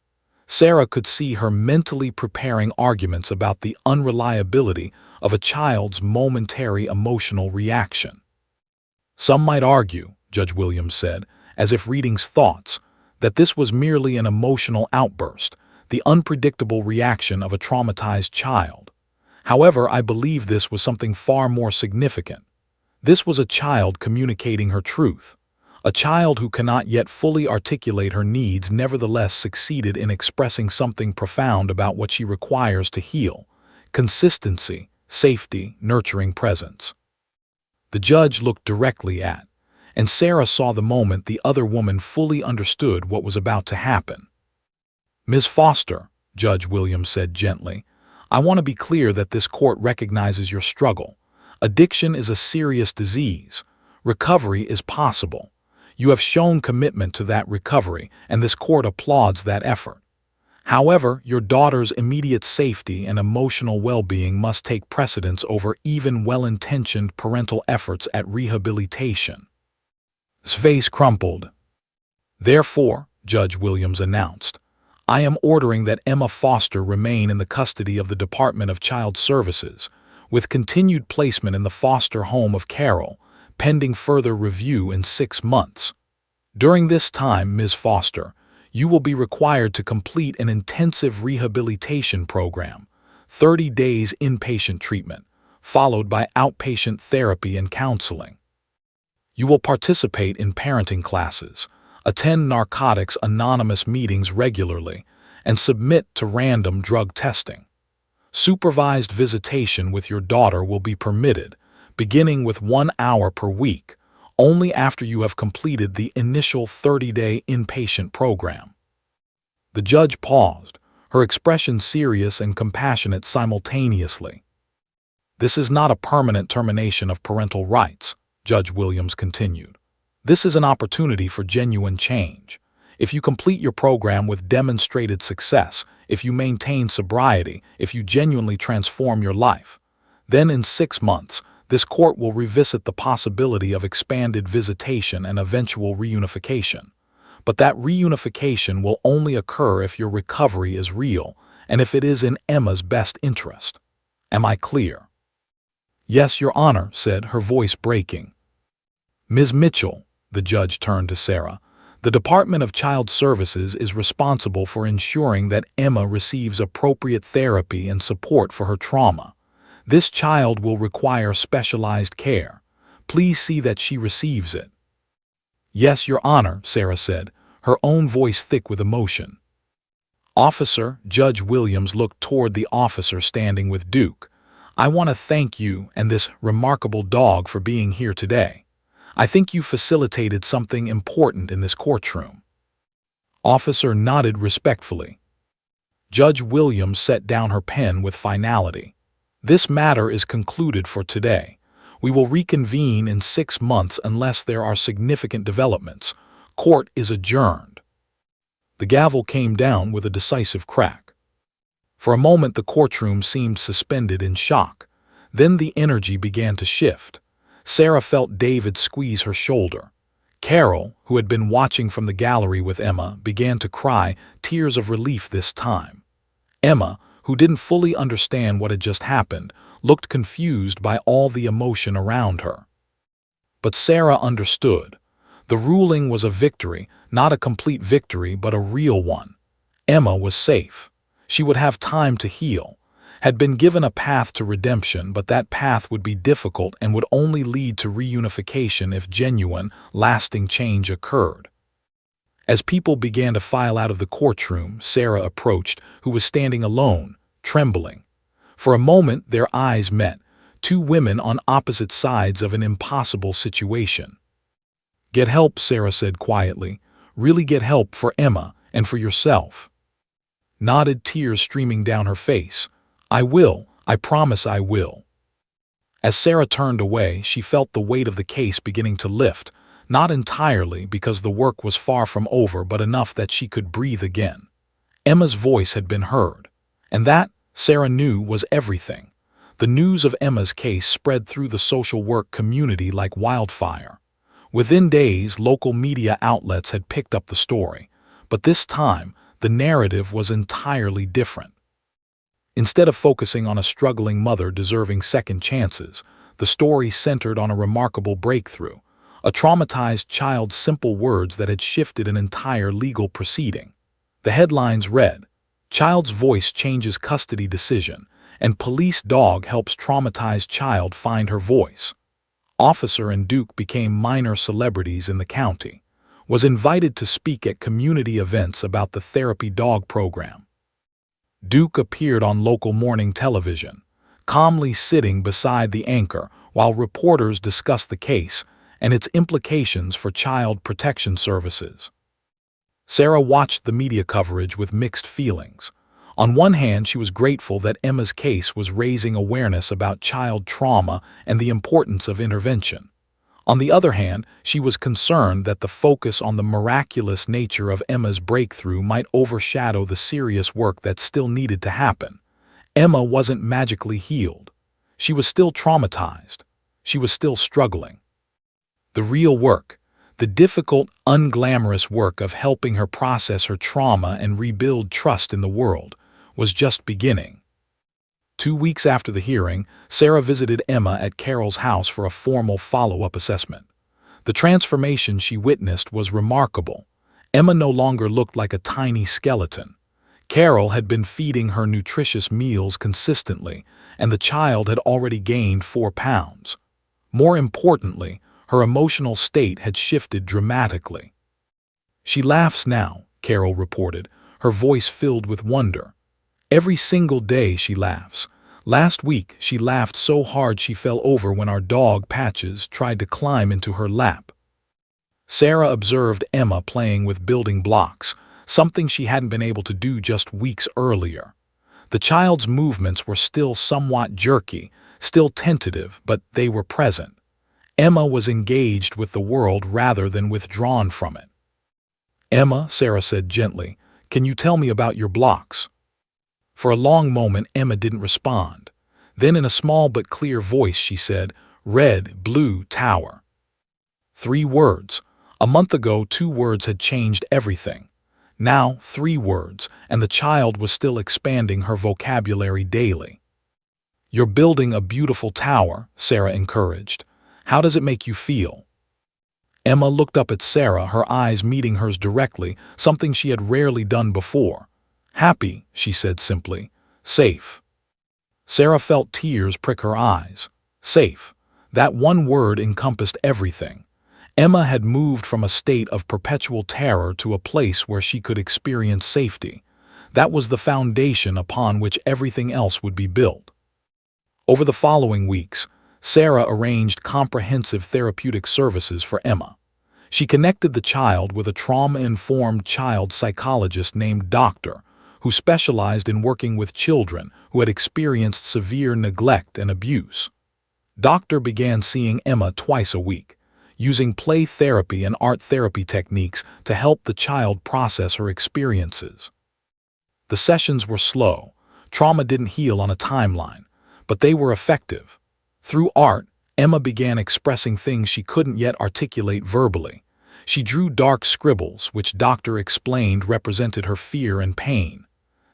Sarah could see her mentally preparing arguments about the unreliability of a child's momentary emotional reaction. "Some might argue," Judge Williams said, as if reading thoughts, "that this was merely an emotional outburst, the unpredictable reaction of a traumatized child. However, I believe this was something far more significant. This was a child communicating her truth. A child who cannot yet fully articulate her needs nevertheless succeeded in expressing something profound about what she requires to heal: consistency, safety, nurturing presence." The judge looked directly at, and Sarah saw the moment the other woman fully understood what was about to happen. "Ms. Foster," Judge Williams said gently, "I want to be clear that this court recognizes your struggle. Addiction is a serious disease. Recovery is possible. You have shown commitment to that recovery, and this court applauds that effort. However, your daughter's immediate safety and emotional well-being must take precedence over even well-intentioned parental efforts at rehabilitation." His face crumpled. "Therefore," Judge Williams announced, "I am ordering that Emma Foster remain in the custody of the Department of Child Services, with continued placement in the foster home of Carol, pending further review in 6 months. During this time, Ms. Foster, you will be required to complete an intensive rehabilitation program, 30 days inpatient treatment, followed by outpatient therapy and counseling. You will participate in parenting classes, attend Narcotics Anonymous meetings regularly, and submit to random drug testing. Supervised visitation with your daughter will be permitted, beginning with 1 hour per week, only after you have completed the initial 30-day inpatient program. The judge paused, her expression serious and compassionate simultaneously. This is not a permanent termination of parental rights, Judge Williams continued. This is an opportunity for genuine change. If you complete your program with demonstrated success, if you maintain sobriety, if you genuinely transform your life, then in 6 months, this court will revisit the possibility of expanded visitation and eventual reunification. But that reunification will only occur if your recovery is real and if it is in Emma's best interest. Am I clear? Yes, Your Honor, said, her voice breaking. Ms. Mitchell, the judge turned to Sarah, the Department of Child Services is responsible for ensuring that Emma receives appropriate therapy and support for her trauma. This child will require specialized care. Please see that she receives it. Yes, Your Honor, Sarah said, her own voice thick with emotion. Officer, Judge Williams looked toward the officer standing with Duke. I want to thank you and this remarkable dog for being here today. I think you facilitated something important in this courtroom. Officer nodded respectfully. Judge Williams set down her pen with finality. This matter is concluded for today. We will reconvene in 6 months unless there are significant developments. Court is adjourned. The gavel came down with a decisive crack. For a moment the courtroom seemed suspended in shock. Then the energy began to shift. Sarah felt David squeeze her shoulder. Carol, who had been watching from the gallery with Emma, began to cry, tears of relief this time. Emma, who didn't fully understand what had just happened, looked confused by all the emotion around her. But Sarah understood. The ruling was a victory, not a complete victory, but a real one. Emma was safe. She would have time to heal. Had been given a path to redemption, but that path would be difficult and would only lead to reunification if genuine, lasting change occurred. As people began to file out of the courtroom, Sarah approached, who was standing alone, trembling. For a moment their eyes met, 2 women on opposite sides of an impossible situation. Get help, Sarah said quietly. Really get help for Emma and for yourself. Knotted tears streaming down her face. I will, I promise I will. As Sarah turned away, she felt the weight of the case beginning to lift, not entirely because the work was far from over, but enough that she could breathe again. Emma's voice had been heard, and that, Sarah knew, was everything. The news of Emma's case spread through the social work community like wildfire. Within days, local media outlets had picked up the story, but this time, the narrative was entirely different. Instead of focusing on a struggling mother deserving second chances, the story centered on a remarkable breakthrough, a traumatized child's simple words that had shifted an entire legal proceeding. The headlines read, Child's voice changes custody decision, and police dog helps traumatized child find her voice. Officer and Duke became minor celebrities in the county, was invited to speak at community events about the therapy dog program. Duke appeared on local morning television, calmly sitting beside the anchor while reporters discussed the case and its implications for child protection services. Sarah watched the media coverage with mixed feelings. On one hand, she was grateful that Emma's case was raising awareness about child trauma and the importance of intervention. On the other hand, she was concerned that the focus on the miraculous nature of Emma's breakthrough might overshadow the serious work that still needed to happen. Emma wasn't magically healed. She was still traumatized. She was still struggling. The real work, the difficult, unglamorous work of helping her process her trauma and rebuild trust in the world, was just beginning. 2 weeks after the hearing, Sarah visited Emma at Carol's house for a formal follow-up assessment. The transformation she witnessed was remarkable. Emma no longer looked like a tiny skeleton. Carol had been feeding her nutritious meals consistently, and the child had already gained 4 pounds. More importantly, her emotional state had shifted dramatically. "She laughs now," Carol reported, her voice filled with wonder. "Every single day she laughs. Last week she laughed so hard she fell over when our dog Patches tried to climb into her lap." Sarah observed Emma playing with building blocks, something she hadn't been able to do just weeks earlier. The child's movements were still somewhat jerky, still tentative, but they were present. Emma was engaged with the world rather than withdrawn from it. "Emma," Sarah said gently, "can you tell me about your blocks?" For a long moment Emma didn't respond. Then in a small but clear voice she said, "Red, blue, tower." 3 words. A month ago 2 words had changed everything. Now 3 words, and the child was still expanding her vocabulary daily. "You're building a beautiful tower," Sarah encouraged. "How does it make you feel?" Emma looked up at Sarah, her eyes meeting hers directly, something she had rarely done before. "Happy," she said simply. "Safe." Sarah felt tears prick her eyes. Safe. That one word encompassed everything. Emma had moved from a state of perpetual terror to a place where she could experience safety. That was the foundation upon which everything else would be built. Over the following weeks, Sarah arranged comprehensive therapeutic services for Emma. She connected the child with a trauma-informed child psychologist named Doctor, who specialized in working with children who had experienced severe neglect and abuse. Doctor began seeing Emma twice a week, using play therapy and art therapy techniques to help the child process her experiences. The sessions were slow. Trauma didn't heal on a timeline, but they were effective. Through art, Emma began expressing things she couldn't yet articulate verbally. She drew dark scribbles, which Doctor explained represented her fear and pain.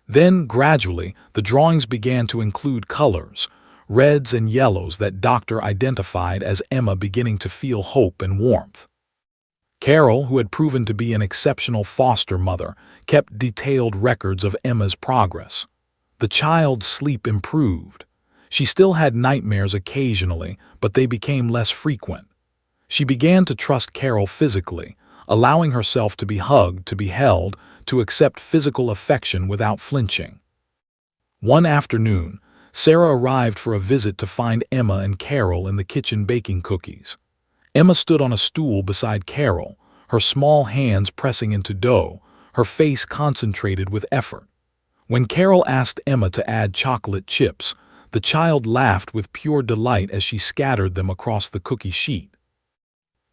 Then, gradually, the drawings began to include colors, reds and yellows that Doctor identified as Emma beginning to feel hope and warmth. Carol, who had proven to be an exceptional foster mother, kept detailed records of Emma's progress. The child's sleep improved. She still had nightmares occasionally, but they became less frequent. She began to trust Carol physically, allowing herself to be hugged, to be held, to accept physical affection without flinching. One afternoon, Sarah arrived for a visit to find Emma and Carol in the kitchen baking cookies. Emma stood on a stool beside Carol, her small hands pressing into dough, her face concentrated with effort. When Carol asked Emma to add chocolate chips, the child laughed with pure delight as she scattered them across the cookie sheet.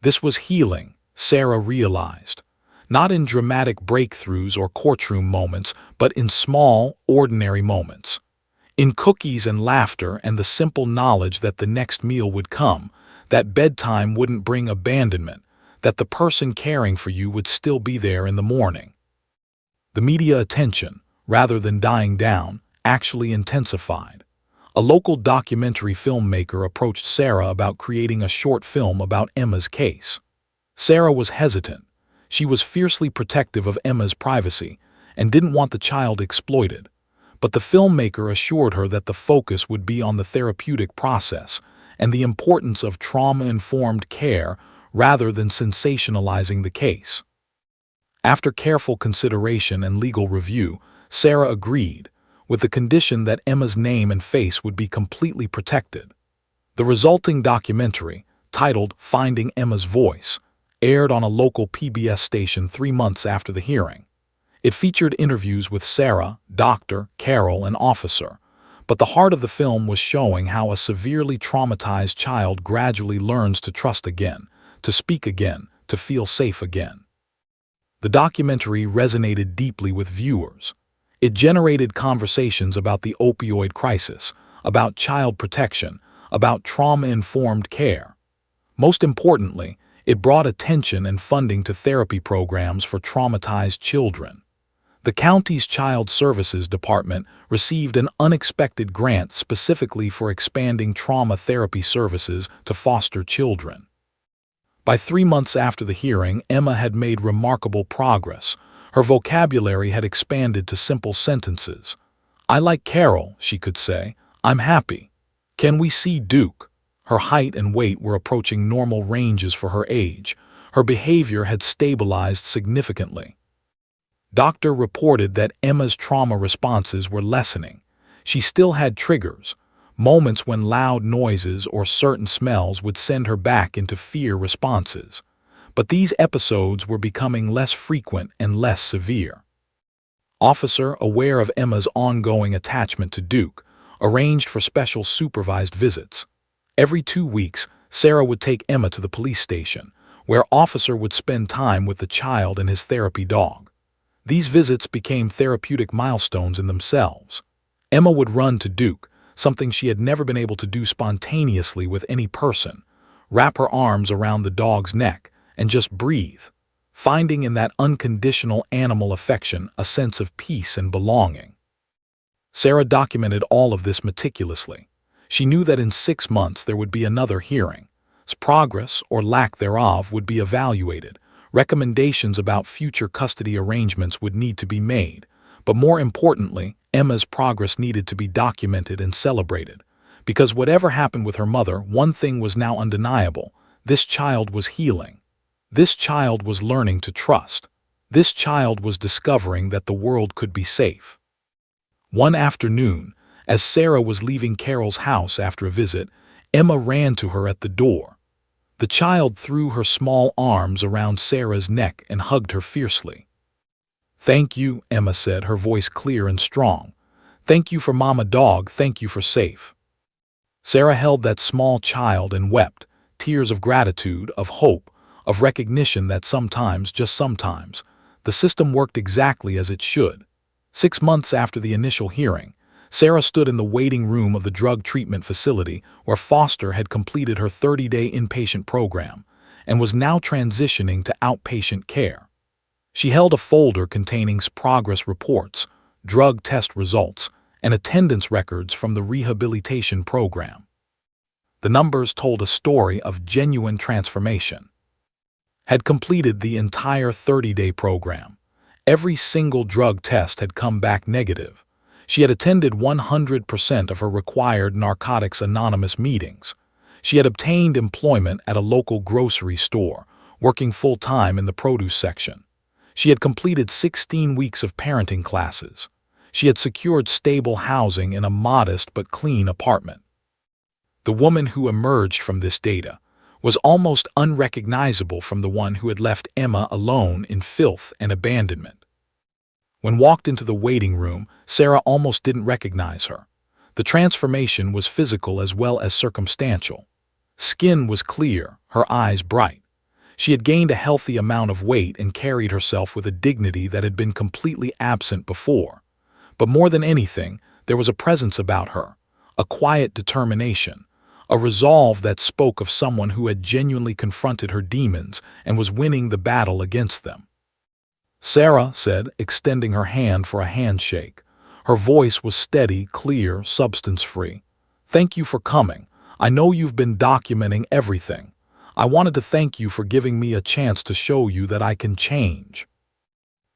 This was healing, Sarah realized. Not in dramatic breakthroughs or courtroom moments, but in small, ordinary moments. In cookies and laughter and the simple knowledge that the next meal would come, that bedtime wouldn't bring abandonment, that the person caring for you would still be there in the morning. The media attention, rather than dying down, actually intensified. A local documentary filmmaker approached Sarah about creating a short film about Emma's case. Sarah was hesitant. She was fiercely protective of Emma's privacy and didn't want the child exploited. But the filmmaker assured her that the focus would be on the therapeutic process and the importance of trauma-informed care rather than sensationalizing the case. After careful consideration and legal review, Sarah agreed, with the condition that Emma's name and face would be completely protected. The resulting documentary, titled Finding Emma's Voice, aired on a local PBS station 3 months after the hearing. It featured interviews with Sarah, Doctor, Carol, and Officer, but the heart of the film was showing how a severely traumatized child gradually learns to trust again, to speak again, to feel safe again. The documentary resonated deeply with viewers. It generated conversations about the opioid crisis, about child protection, about trauma-informed care. Most importantly, it brought attention and funding to therapy programs for traumatized children. The county's Child Services Department received an unexpected grant specifically for expanding trauma therapy services to foster children. By 3 months after the hearing, Emma had made remarkable progress. Her vocabulary had expanded to simple sentences. "I like Carol," she could say. "I'm happy. Can we see Duke?" Her height and weight were approaching normal ranges for her age. Her behavior had stabilized significantly. Doctor reported that Emma's trauma responses were lessening. She still had triggers, moments when loud noises or certain smells would send her back into fear responses. But these episodes were becoming less frequent and less severe. Officer, aware of Emma's ongoing attachment to Duke, arranged for special supervised visits. Every 2 weeks, Sarah would take Emma to the police station, where Officer would spend time with the child and his therapy dog. These visits became therapeutic milestones in themselves. Emma would run to Duke, something she had never been able to do spontaneously with any person, wrap her arms around the dog's neck, and just breathe, finding in that unconditional animal affection a sense of peace and belonging. Sarah documented all of this meticulously. She knew that in 6 months there would be another hearing. Progress, or lack thereof, would be evaluated. Recommendations about future custody arrangements would need to be made. But more importantly, Emma's progress needed to be documented and celebrated. Because whatever happened with her mother, one thing was now undeniable. This child was healing. This child was learning to trust. This child was discovering that the world could be safe. One afternoon, as Sarah was leaving Carol's house after a visit, Emma ran to her at the door. The child threw her small arms around Sarah's neck and hugged her fiercely. "Thank you," Emma said, her voice clear and strong. "Thank you for Mama Dog, thank you for safe." Sarah held that small child and wept, tears of gratitude, of hope, of recognition that sometimes, just sometimes, the system worked exactly as it should. 6 months after the initial hearing, Sarah stood in the waiting room of the drug treatment facility where Foster had completed her 30-day inpatient program and was now transitioning to outpatient care. She held a folder containing progress reports, drug test results, and attendance records from the rehabilitation program. The numbers told a story of genuine transformation. Had completed the entire 30-day program. Every single drug test had come back negative. She had attended 100% of her required Narcotics Anonymous meetings. She had obtained employment at a local grocery store, working full-time in the produce section. She had completed 16 weeks of parenting classes. She had secured stable housing in a modest but clean apartment. The woman who emerged from this data was almost unrecognizable from the one who had left Emma alone in filth and abandonment. When walked into the waiting room, Sarah almost didn't recognize her. The transformation was physical as well as circumstantial. Skin was clear, her eyes bright. She had gained a healthy amount of weight and carried herself with a dignity that had been completely absent before. But more than anything, there was a presence about her, a quiet determination, a resolve that spoke of someone who had genuinely confronted her demons and was winning the battle against them. "Sarah," said, extending her hand for a handshake. Her voice was steady, clear, substance-free. "Thank you for coming. I know you've been documenting everything. I wanted to thank you for giving me a chance to show you that I can change."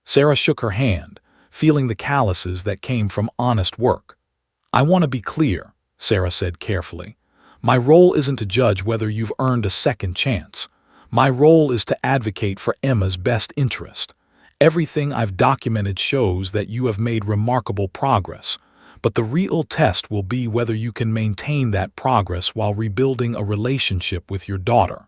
Sarah shook her hand, feeling the calluses that came from honest work. "I want to be clear," Sarah said carefully. "My role isn't to judge whether you've earned a second chance. My role is to advocate for Emma's best interest. Everything I've documented shows that you have made remarkable progress, but the real test will be whether you can maintain that progress while rebuilding a relationship with your daughter."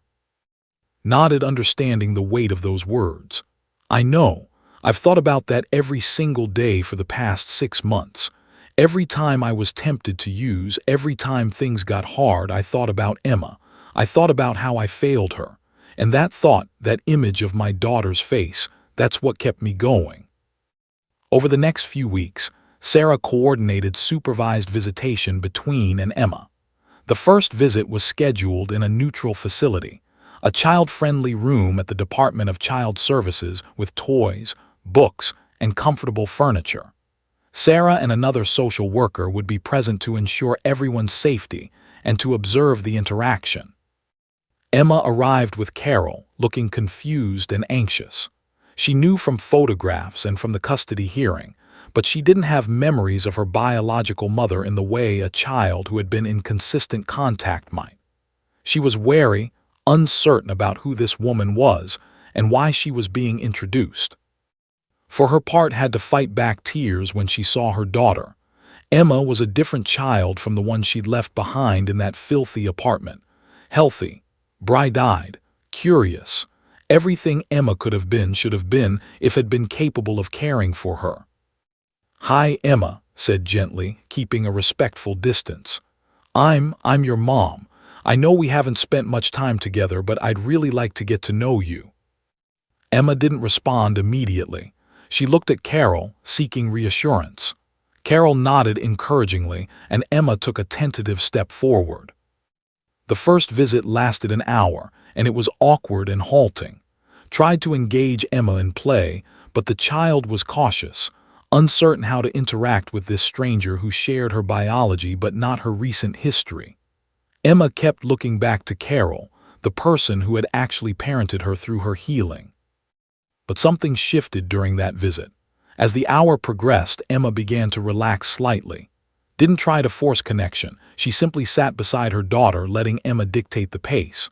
Nodded, understanding the weight of those words. "I know. I've thought about that every single day for the past 6 months. Every time I was tempted to use, every time things got hard, I thought about Emma. I thought about how I failed her. And that thought, that image of my daughter's face, that's what kept me going." Over the next few weeks, Sarah coordinated supervised visitation between and Emma. The first visit was scheduled in a neutral facility, a child-friendly room at the Department of Child Services with toys, books, and comfortable furniture. Sarah and another social worker would be present to ensure everyone's safety and to observe the interaction. Emma arrived with Carol, looking confused and anxious. She knew from photographs and from the custody hearing, but she didn't have memories of her biological mother in the way a child who had been in consistent contact might. She was wary, uncertain about who this woman was and why she was being introduced. For her part, had to fight back tears when she saw her daughter. Emma was a different child from the one she'd left behind in that filthy apartment. Healthy, bright-eyed, curious. Everything Emma could have been, should have been, if had been capable of caring for her. "Hi, Emma," said gently, keeping a respectful distance. I'm your mom. I know we haven't spent much time together, but I'd really like to get to know you." Emma didn't respond immediately. She looked at Carol, seeking reassurance. Carol nodded encouragingly, and Emma took a tentative step forward. The first visit lasted an hour, and it was awkward and halting. Tried to engage Emma in play, but the child was cautious, uncertain how to interact with this stranger who shared her biology but not her recent history. Emma kept looking back to Carol, the person who had actually parented her through her healing. But something shifted during that visit. As the hour progressed, Emma began to relax slightly. Didn't try to force connection. She simply sat beside her daughter, letting Emma dictate the pace.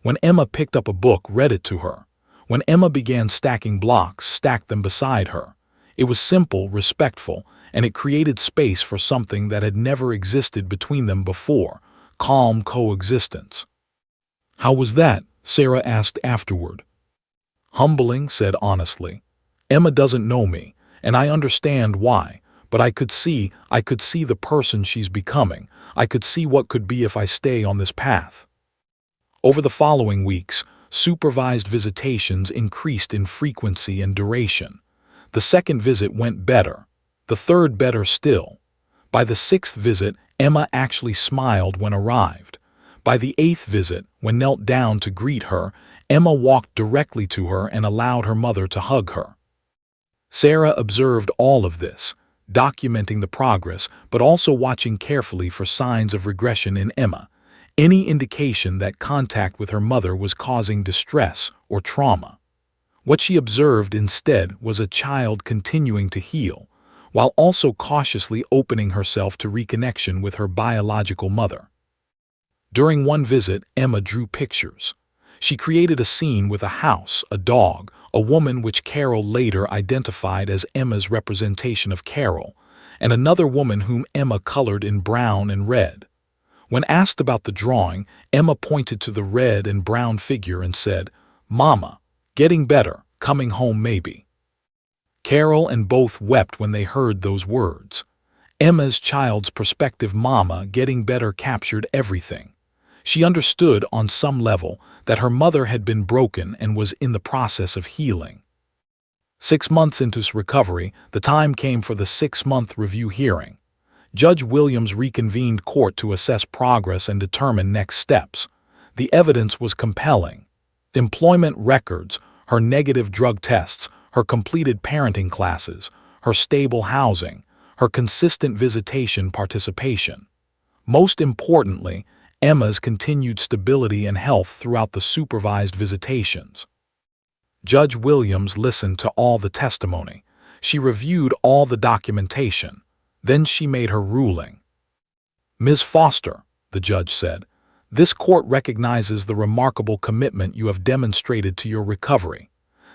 When Emma picked up a book, read it to her. When Emma began stacking blocks, stacked them beside her. It was simple, respectful, and it created space for something that had never existed between them before: calm coexistence. "How was that?" Sarah asked afterward. "Humbling," said honestly. "Emma doesn't know me, and I understand why, but I could see the person she's becoming. I could see what could be if I stay on this path." Over the following weeks, supervised visitations increased in frequency and duration. The second visit went better, the third better still. By the sixth visit, Emma actually smiled when arrived. By the eighth visit, when knelt down to greet her, Emma walked directly to her and allowed her mother to hug her. Sarah observed all of this, documenting the progress, but also watching carefully for signs of regression in Emma, any indication that contact with her mother was causing distress or trauma. What she observed instead was a child continuing to heal, while also cautiously opening herself to reconnection with her biological mother. During one visit, Emma drew pictures. She created a scene with a house, a dog, a woman which Carol later identified as Emma's representation of Carol, and another woman whom Emma colored in brown and red. When asked about the drawing, Emma pointed to the red and brown figure and said, "Mama, getting better, coming home maybe." Carol and both wept when they heard those words. Emma's child's perspective, "Mama, getting better," captured everything. She understood on some level that her mother had been broken and was in the process of healing. 6 months into recovery, the time came for the 6-month review hearing. Judge Williams reconvened court to assess progress and determine next steps. The evidence was compelling. Employment records, her negative drug tests, her completed parenting classes, her stable housing, her consistent visitation participation. Most importantly, Emma's continued stability and health throughout the supervised visitations. Judge Williams listened to all the testimony. She reviewed all the documentation. Then she made her ruling. "Ms. Foster," the judge said, "this court recognizes the remarkable commitment you have demonstrated to your recovery.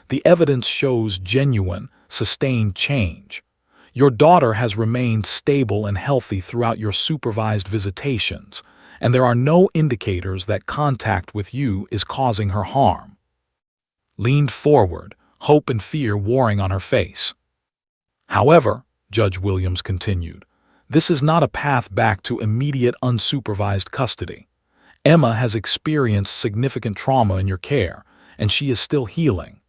The evidence shows genuine, sustained change. Your daughter has remained stable and healthy throughout your supervised visitations, and there are no indicators that contact with you is causing her harm." Leaned forward, hope and fear warring on her face. "However," Judge Williams continued, "this is not a path back to immediate unsupervised custody. Emma has experienced significant trauma in your care, and she is still healing.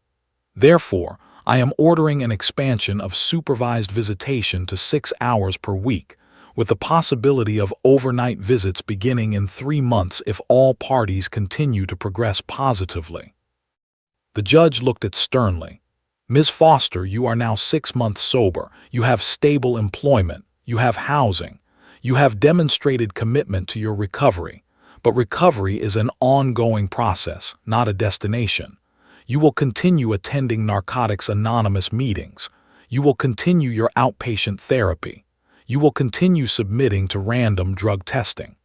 Therefore, I am ordering an expansion of supervised visitation to 6 hours per week, with the possibility of overnight visits beginning in 3 months if all parties continue to progress positively." The judge looked at sternly. Ms. Foster, you are now 6 months sober. You have stable employment. You have housing. You have demonstrated commitment to your recovery. But recovery is an ongoing process, not a destination. You will continue attending Narcotics Anonymous meetings. You will continue your outpatient therapy. You will continue submitting to random drug testing.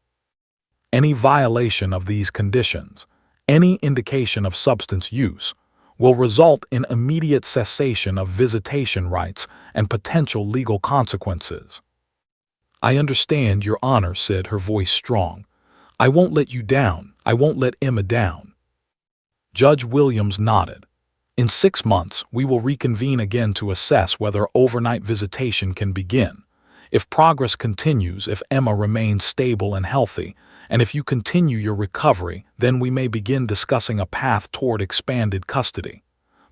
Any violation of these conditions, any indication of substance use, will result in immediate cessation of visitation rights and potential legal consequences. I understand, Your Honor, said, her voice strong. I won't let you down. I won't let Emma down. Judge Williams nodded. In 6 months, we will reconvene again to assess whether overnight visitation can begin. If progress continues, if Emma remains stable and healthy, and if you continue your recovery, then we may begin discussing a path toward expanded custody.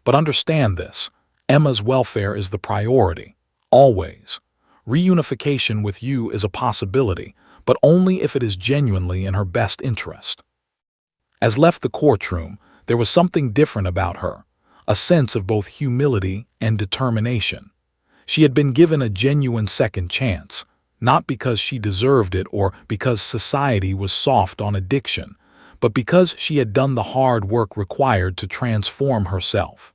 But understand this, Emma's welfare is the priority, always. Reunification with you is a possibility, but only if it is genuinely in her best interest. As left the courtroom, there was something different about her, a sense of both humility and determination. She had been given a genuine second chance, not because she deserved it or because society was soft on addiction, but because she had done the hard work required to transform herself.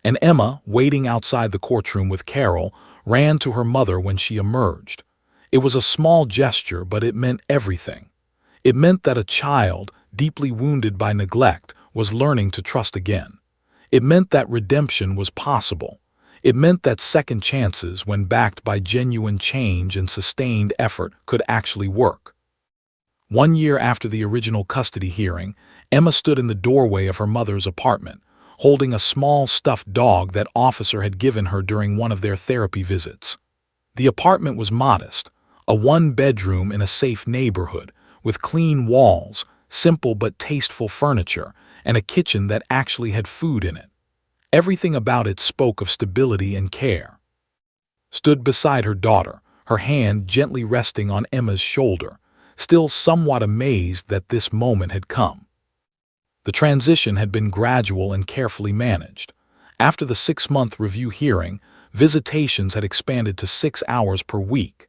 And Emma, waiting outside the courtroom with Carol, ran to her mother when she emerged. It was a small gesture, but it meant everything. It meant that a child, deeply wounded by neglect, was learning to trust again. It meant that redemption was possible. It meant that second chances, when backed by genuine change and sustained effort, could actually work. 1 year after the original custody hearing, Emma stood in the doorway of her mother's apartment, holding a small stuffed dog that officer had given her during one of their therapy visits. The apartment was modest, a 1-bedroom in a safe neighborhood, with clean walls, simple but tasteful furniture, and a kitchen that actually had food in it. Everything about it spoke of stability and care. Stood beside her daughter, her hand gently resting on Emma's shoulder, still somewhat amazed that this moment had come. The transition had been gradual and carefully managed. After the 6-month review hearing, visitations had expanded to 6 hours per week.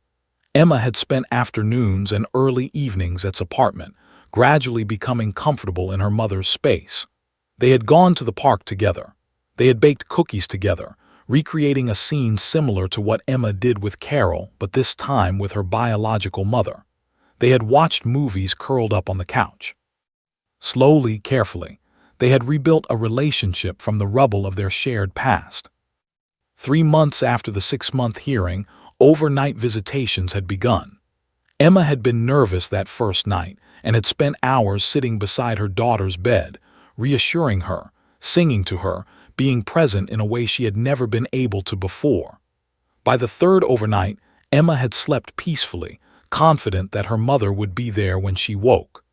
Emma had spent afternoons and early evenings at its apartment, gradually becoming comfortable in her mother's space. They had gone to the park together. They had baked cookies together, recreating a scene similar to what Emma did with Carol, but this time with her biological mother. They had watched movies curled up on the couch. Slowly, carefully, they had rebuilt a relationship from the rubble of their shared past. 3 months after the 6-month hearing, overnight visitations had begun. Emma had been nervous that first night and had spent hours sitting beside her daughter's bed, reassuring her, singing to her, being present in a way she had never been able to before. By the 3rd overnight, Emma had slept peacefully, confident that her mother would be there when she woke.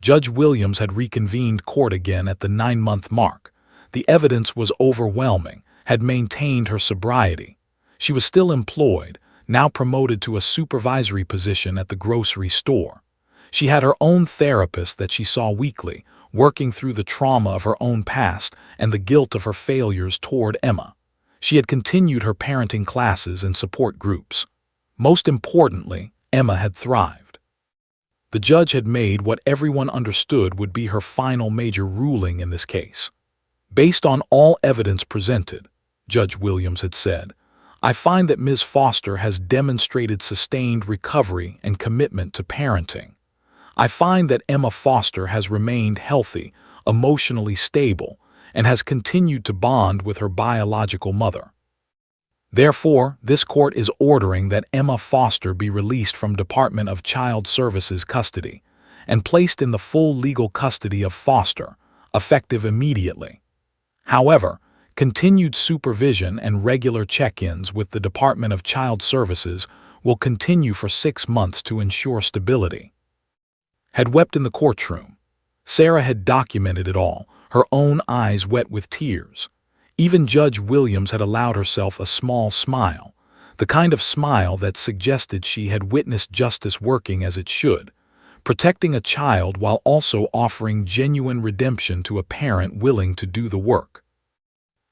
Judge Williams had reconvened court again at the 9-month mark. The evidence was overwhelming, had maintained her sobriety. She was still employed, now promoted to a supervisory position at the grocery store. She had her own therapist that she saw weekly, working through the trauma of her own past and the guilt of her failures toward Emma. She had continued her parenting classes and support groups. Most importantly, Emma had thrived. The judge had made what everyone understood would be her final major ruling in this case. Based on all evidence presented, Judge Williams had said, I find that Ms. Foster has demonstrated sustained recovery and commitment to parenting. I find that Emma Foster has remained healthy, emotionally stable, and has continued to bond with her biological mother. Therefore, this court is ordering that Emma Foster be released from Department of Child Services custody and placed in the full legal custody of Foster, effective immediately. However, continued supervision and regular check-ins with the Department of Child Services will continue for 6 months to ensure stability. Had wept in the courtroom. Sarah had documented it all, her own eyes wet with tears. Even Judge Williams had allowed herself a small smile, the kind of smile that suggested she had witnessed justice working as it should, protecting a child while also offering genuine redemption to a parent willing to do the work.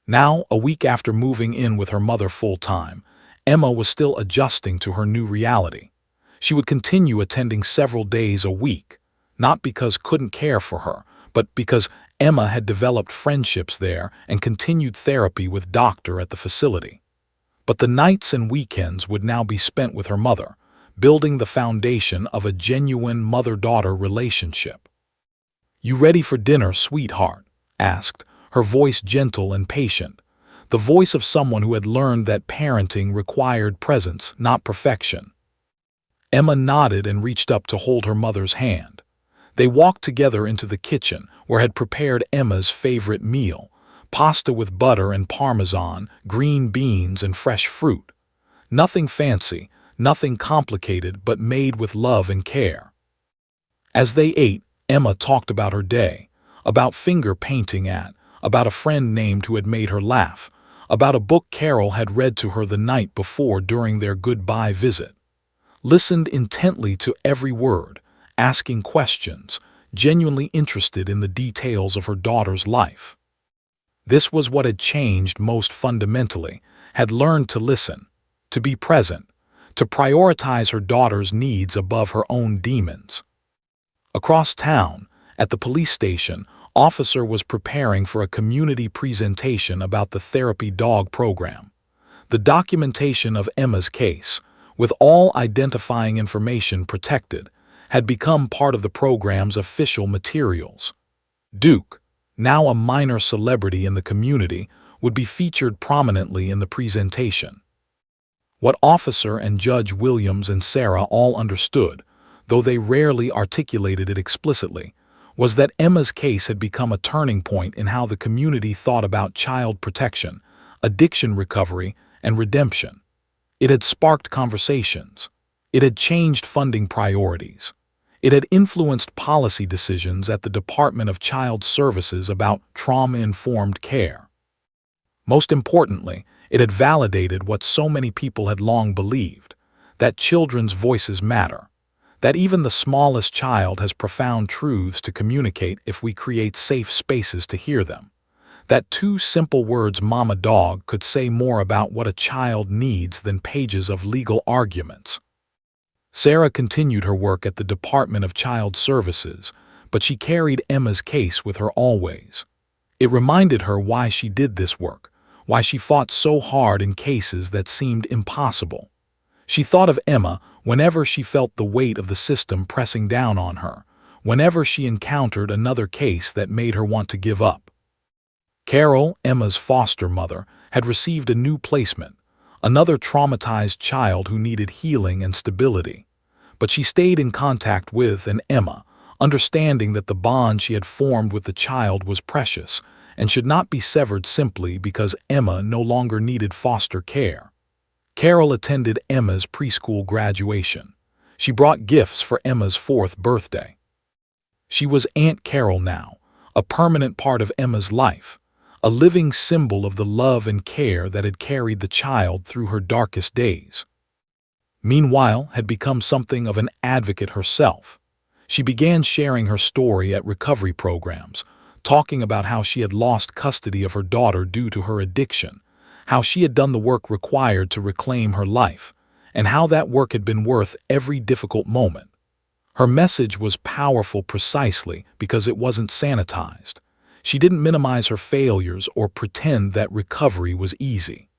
Now, a week after moving in with her mother full-time, Emma was still adjusting to her new reality. She would continue attending several days a week, not because couldn't care for her, but because Emma had developed friendships there and continued therapy with doctor at the facility. But the nights and weekends would now be spent with her mother, building the foundation of a genuine mother-daughter relationship. "You ready for dinner, sweetheart?" asked, her voice gentle and patient, the voice of someone who had learned that parenting required presence, not perfection. Emma nodded and reached up to hold her mother's hand. They walked together into the kitchen, where had prepared Emma's favorite meal, pasta with butter and parmesan, green beans and fresh fruit. Nothing fancy, nothing complicated, but made with love and care. As they ate, Emma talked about her day, about finger painting about a friend named who had made her laugh, about a book Carol had read to her the night before during their goodbye visit. Listened intently to every word, asking questions, genuinely interested in the details of her daughter's life. This was what had changed most fundamentally, had learned to listen, to be present, to prioritize her daughter's needs above her own demons. Across town, at the police station, officer was preparing for a community presentation about the therapy dog program. The documentation of Emma's case, with all identifying information protected, had become part of the program's official materials. Duke, now a minor celebrity in the community, would be featured prominently in the presentation. What Officer and Judge Williams and Sarah all understood, though they rarely articulated it explicitly, was that Emma's case had become a turning point in how the community thought about child protection, addiction recovery, and redemption. It had sparked conversations. It had changed funding priorities. It had influenced policy decisions at the Department of Child Services about trauma-informed care. Most importantly, it had validated what so many people had long believed, that children's voices matter, that even the smallest child has profound truths to communicate if we create safe spaces to hear them, that two simple words "mama dog" could say more about what a child needs than pages of legal arguments. Sarah continued her work at the Department of Child Services, but she carried Emma's case with her always. It reminded her why she did this work, why she fought so hard in cases that seemed impossible. She thought of Emma whenever she felt the weight of the system pressing down on her, whenever she encountered another case that made her want to give up. Carol, Emma's foster mother, had received a new placement, another traumatized child who needed healing and stability. But she stayed in contact with Emma, understanding that the bond she had formed with the child was precious and should not be severed simply because Emma no longer needed foster care. Carol attended Emma's preschool graduation. She brought gifts for Emma's 4th birthday. She was Aunt Carol now, a permanent part of Emma's life, a living symbol of the love and care that had carried the child through her darkest days. Meanwhile, had become something of an advocate herself. She began sharing her story at recovery programs, talking about how she had lost custody of her daughter due to her addiction, how she had done the work required to reclaim her life, and how that work had been worth every difficult moment. Her message was powerful precisely because it wasn't sanitized. She didn't minimize her failures or pretend that recovery was easy.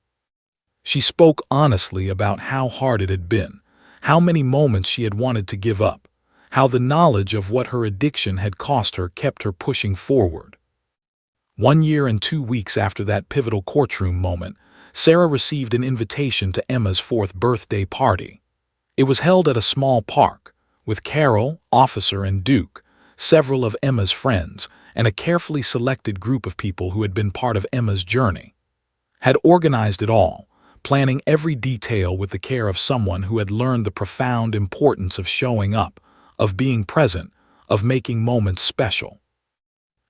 She spoke honestly about how hard it had been, how many moments she had wanted to give up, how the knowledge of what her addiction had cost her kept her pushing forward. 1 year and 2 weeks after that pivotal courtroom moment, Sarah received an invitation to Emma's 4th birthday party. It was held at a small park, with Carol, Officer, and Duke, several of Emma's friends, and a carefully selected group of people who had been part of Emma's journey. Had organized it all, planning every detail with the care of someone who had learned the profound importance of showing up, of being present, of making moments special.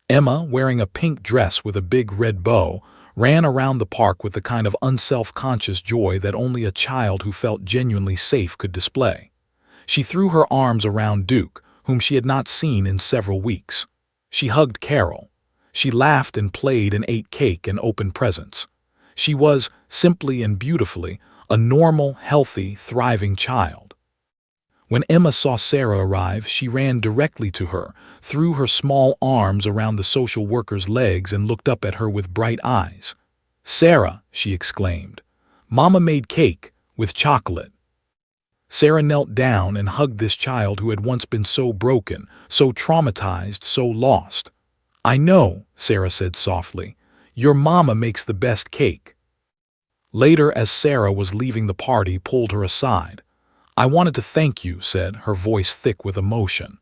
Emma, wearing a pink dress with a big red bow, ran around the park with the kind of unself-conscious joy that only a child who felt genuinely safe could display. She threw her arms around Duke, whom she had not seen in several weeks. She hugged Carol. She laughed and played and ate cake and opened presents. She was, simply and beautifully, a normal, healthy, thriving child. When Emma saw Sarah arrive, she ran directly to her, threw her small arms around the social worker's legs and looked up at her with bright eyes. "Sarah," she exclaimed, "Mama made cake, with chocolate." Sarah knelt down and hugged this child who had once been so broken, so traumatized, so lost. "I know," Sarah said softly. "Your mama makes the best cake." Later, as Sarah was leaving the party, pulled her aside. "I wanted to thank you," said, her voice thick with emotion.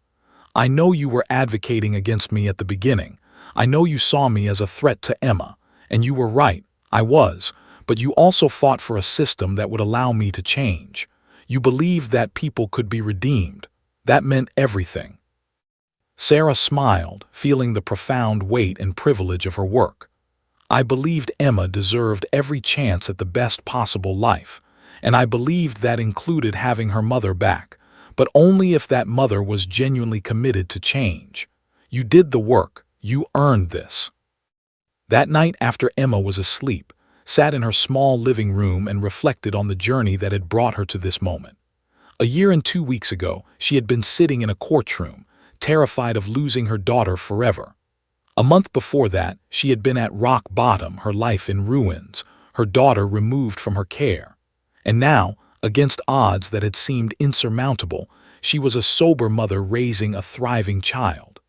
"I know you were advocating against me at the beginning. I know you saw me as a threat to Emma. And you were right, I was. But you also fought for a system that would allow me to change. You believed that people could be redeemed. That meant everything." Sarah smiled, feeling the profound weight and privilege of her work. "I believed Emma deserved every chance at the best possible life, and I believed that included having her mother back, but only if that mother was genuinely committed to change. You did the work. You earned this." That night, after Emma was asleep, sat in her small living room and reflected on the journey that had brought her to this moment. A year and 2 weeks ago, she had been sitting in a courtroom, terrified of losing her daughter forever. A month before that, she had been at rock bottom, her life in ruins, her daughter removed from her care. And now, against odds that had seemed insurmountable, she was a sober mother raising a thriving child.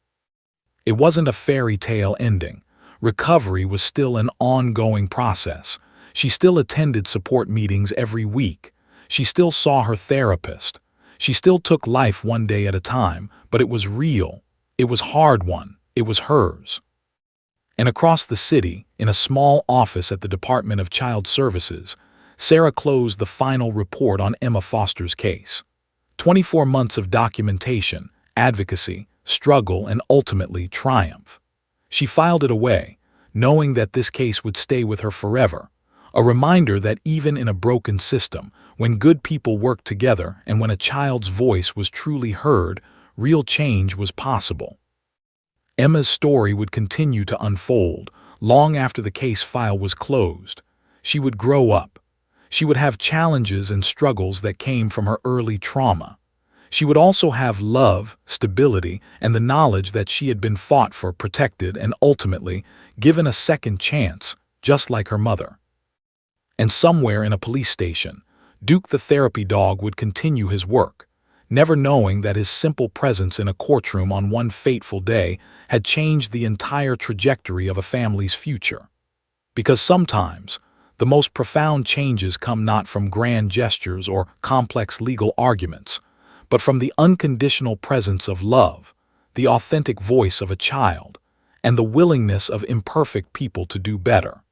It wasn't a fairy tale ending. Recovery was still an ongoing process. She still attended support meetings every week. She still saw her therapist. She still took life one day at a time, but it was real. It was hard one. It was hers. And across the city, in a small office at the Department of Child Services, Sarah closed the final report on Emma Foster's case. 24 months of documentation, advocacy, struggle, and ultimately triumph. She filed it away, knowing that this case would stay with her forever, a reminder that even in a broken system, when good people worked together and when a child's voice was truly heard, real change was possible. Emma's story would continue to unfold long after the case file was closed. She would grow up. She would have challenges and struggles that came from her early trauma. She would also have love, stability, and the knowledge that she had been fought for, protected, and ultimately given a second chance, just like her mother. And somewhere in a police station, Duke the therapy dog would continue his work, never knowing that his simple presence in a courtroom on one fateful day had changed the entire trajectory of a family's future. Because sometimes, the most profound changes come not from grand gestures or complex legal arguments, but from the unconditional presence of love, the authentic voice of a child, and the willingness of imperfect people to do better.